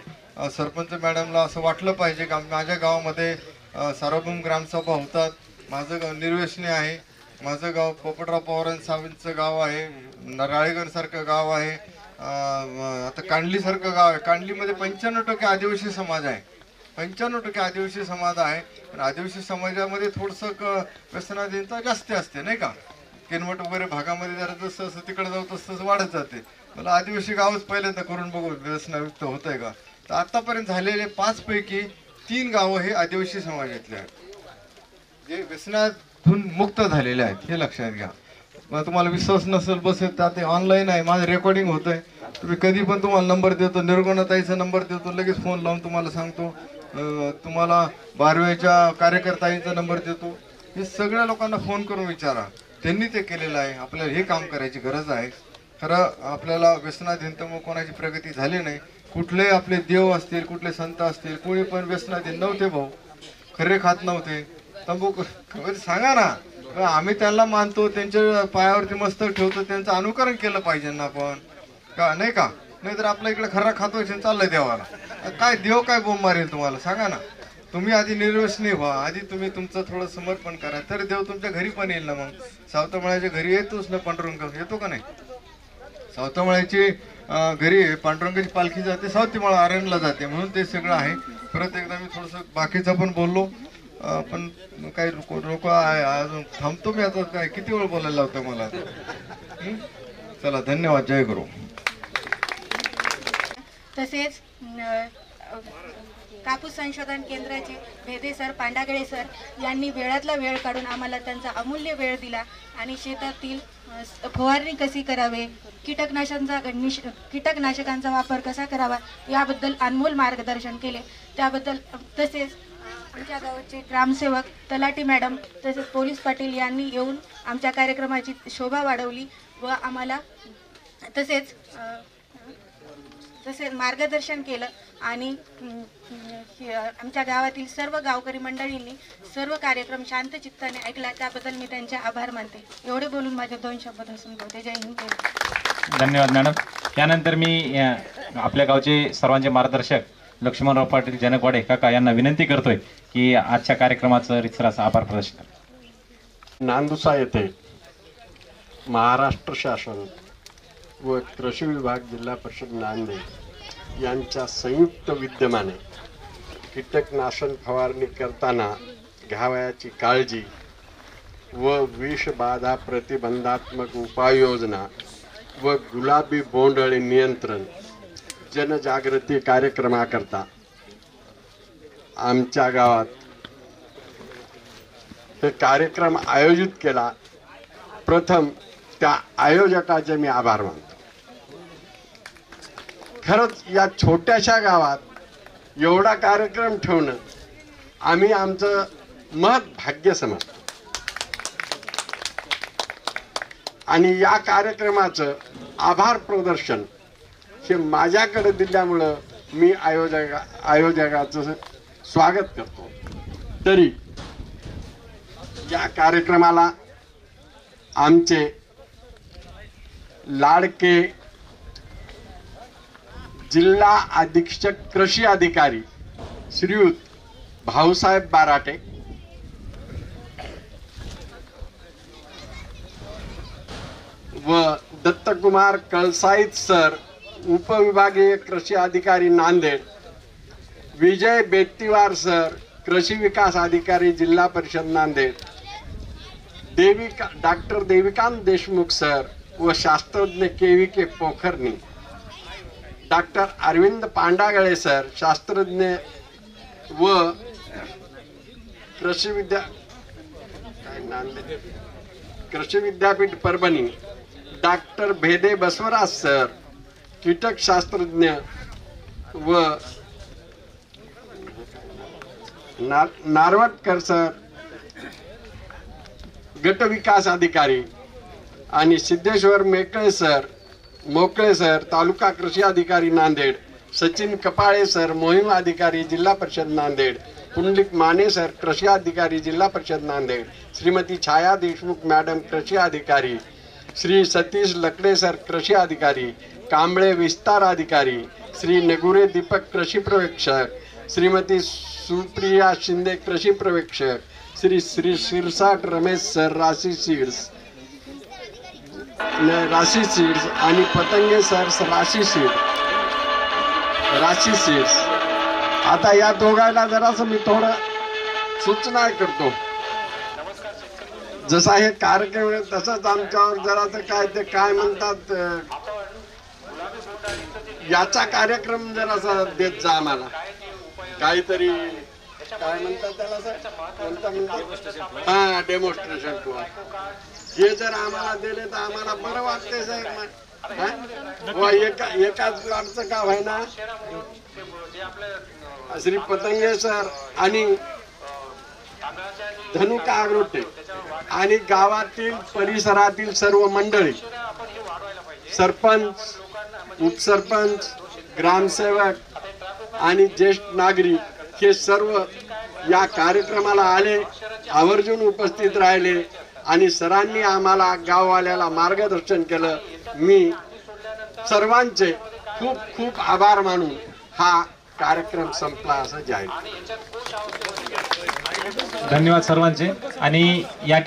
सरपंच मॅडमला असं वाटलं पाहिजे की माझ्या गावामध्ये सार्वभौम ग्रामसभा होतात, माझं गाव निर्व्यसनी आहे, माझं गाव पोपटराव पवारांसाहेबांचं गाव आहे, राळेगणसारखं गाव आहे, आता कांडलीसारखं गाव आहे. कांडलीमध्ये 95% आदिवासी समाज आहे, 95% आदिवासी समाज आहे. पण आदिवासी समाजामध्ये थोडंसं व्यसनाधीनता जास्त असते नाही का. किनवट वगैरे भागामध्ये जरा जसं जसं तिकडे जाऊ तसं वाढत जाते. मला आदिवासी गावच पहिल्यांदा करून बघू व्यसनायुक्त होत आहे का. तर आतापर्यंत झालेले 5 पैकी 3 गावं हे आदिवासी समाजातले आहेत, जे व्यसनातून मुक्त झालेले आहेत, हे लक्षात घ्या. मग तुम्हाला विश्वास नसेल बसेल तर ते ऑनलाईन आहे, माझं रेकॉर्डिंग होतंय. तुम्ही कधी पण तुम्हाला नंबर देतो, निर्गुणाताईचा नंबर देतो, लगेच फोन लावून तुम्हाला सांगतो तुम्हाला बारवेच्या कार्यकर्त्यांचा नंबर देतो. हे सगळ्या लोकांना फोन करून विचारा, त्यांनी ते केलेलं आहे. आपल्याला हे काम करायची गरज आहे. खरं आपल्याला व्यसनाधीनतेमुळे कोणाची प्रगती झाली नाही. कुठले आपले देव असतील, कुठले संत असतील, कोणी पण व्यसनाधीन नव्हते भाऊ, खरे खात नव्हते. तंबाखू सांगा ना, आम्ही त्यांना मानतो, त्यांच्या पायावरती मस्तक ठेवतो, त्यांचं अनुकरण केलं पाहिजे ना आपण, का नाही का? नाहीतर आपल्या इकडे खरा खातो चाललंय देवाला. काय देव काय बोंब मारेल तुम्हाला सांगा ना. तुम्ही आधी निर्व्यसनी व्हा, आधी तुम्ही तुमचं थोडं समर्पण करा, तर देव तुमच्या घरी पण येईल ना. मग सावतामाळ्याच्या घरी येतोच ना पांडुरंग, येतो का नाही? सावतामाळ्याची घरी पांडुरंगाची पालखी जाते, सावतीमाळा आरणला जाते, म्हणून ते सगळं आहे. परत एकदा मी थोडंसं बाकीचं पण बोललो, पण काही लोक अजून थांबतो मी आता. काय किती वेळ बोलायला लावतं मला? चला, धन्यवाद. जय गुरु. तसेच कापूस संशोधन केंद्राचे भेदे सर, पांडागळे सर यांनी वेळातला वेळ काढून आम्हाला त्यांचा अमूल्य वेळ दिला आणि शेतातील फवारणी कशी करावे, कीटकनाशकांचा वापर कसा करावा याबद्दल अनमोल मार्गदर्शन केले. त्याबद्दल तसेच आमच्या गावाचे ग्रामसेवक, तलाठी मॅडम तसेच पोलीस पाटील यांनी येऊन आमच्या कार्यक्रमाची शोभा वाढवली व आम्हाला तसेच मार्गदर्शन केलं. आणि आमच्या गावातील सर्व गावकरी मंडळींनी सर्व कार्यक्रम शांत चित्ताने ऐकला, त्याबद्दल मी त्यांचे आभार मानते. एवढे बोलून माझे 2 शब्द हसून बोलते. जय हिंद. धन्यवाद मॅडम. त्यानंतर मी आपल्या गावचे सर्वांचे मार्गदर्शक लक्ष्मणराव पाटील जनकवाडे काका यांना विनंती करतोय की आजच्या कार्यक्रमाचं रितसर असं आभार प्रदर्शन. नांदुसा येथे महाराष्ट्र शासन व कृषी विभाग, जिल्हा परिषद नांदेड यांच्या संयुक्त विद्यमाने कीटकनाशक फवारणी करताना घ्यावयाची काळजी व विषबाधा प्रतिबंधात्मक उपाययोजना व गुलाबी बोंडअळी नियंत्रण जनजागृती कार्यक्रमाकरता आमच्या गावात हे कार्यक्रम आयोजित केला. प्रथम त्या आयोजकाचे मी आभार मानतो. खरंच या छोट्याशा गावात एवढा कार्यक्रम ठेवणं आम्ही आमचं महत् भाग्य समजतो. आणि या कार्यक्रमाचं आभार प्रदर्शन हे माझ्याकडे दिल्यामुळं मी आयोजकाचं स्वागत करतो. तरी या कार्यक्रमाला आमचे लाडके जिल्हा अधीक्षक कृषी अधिकारी श्रीयुत भाऊसाहेब बाराटे, व दत्तकुमार कळसाईत सर, उपविभागीय कृषी अधिकारी नांदेड, विजय बेत्तीवार सर, कृषी विकास अधिकारी जिल्हा परिषद नांदेड, डॉक्टर देविकांत देशमुख सर व शास्त्रज्ञ के पोखरणी, डॉक्टर अरविंद पांडागळे सर, शास्त्रज्ञ व कृषी विद्यापीठ परभणी, डॉक्टर भेदे बसवराज सर, कीटक शास्त्रज्ञ व नारवटकर सर, गट विकास अधिकारी, आणि सिद्धेश्वर मोकळे सर, तालुका कृषी अधिकारी नांदेड, सचिन कपाळे सर, मोहीम अधिकारी जिल्हा परिषद नांदेड, पुंडलिक माने सर, कृषी अधिकारी जिल्हा परिषद नांदेड, श्रीमती छाया देशमुख मॅडम, कृषी अधिकारी, श्री सतीश लकडे सर, कृषी अधिकारी, कांबळे विस्तार अधिकारी, श्री नगुरे दीपक, कृषी पर्यवेक्षक, श्रीमती सुप्रिया शिंदे, कृषी पर्यवेक्षक, श्री शिरसाट रमेश सर, राशी सीड्स, आणि पतंगे सर, राशी सीड्स. आता या दोघांना जरासं मी थोडं सूचना करतो. जसा हे कार्यक्रम तसंच आमच्यावर जरासं काय म्हणतात, याचा कार्यक्रम जरासा देत जा आम्हाला. काहीतरी काय म्हणतात त्याला, हा, डेमॉन्स्ट्रेशन. हे जर आम्हाला दिले तर आम्हाला बरं वाटतंय साहेब. एकाच प्लॉटचं गाव आहे ना, श्री पतंगे सर आणि धनुका आग्रोटे आणि गावातील परिसरातील सर्व मंडळी, सरपंच, उपसरपंच, ग्रामसेवक आणि ज्येष्ठ नागरिक हे सर्व या कार्यक्रमाला आले, आवर्जून उपस्थित राहिले आणि सरांनी आम्हाला गाववाल्याला मार्गदर्शन केलं. मी सर्वांचे खूप खूप आभार मानून हा कार्यक्रम संपला असं जाहीर. धन्यवाद सर्वांचे. आणि या ठिकाणी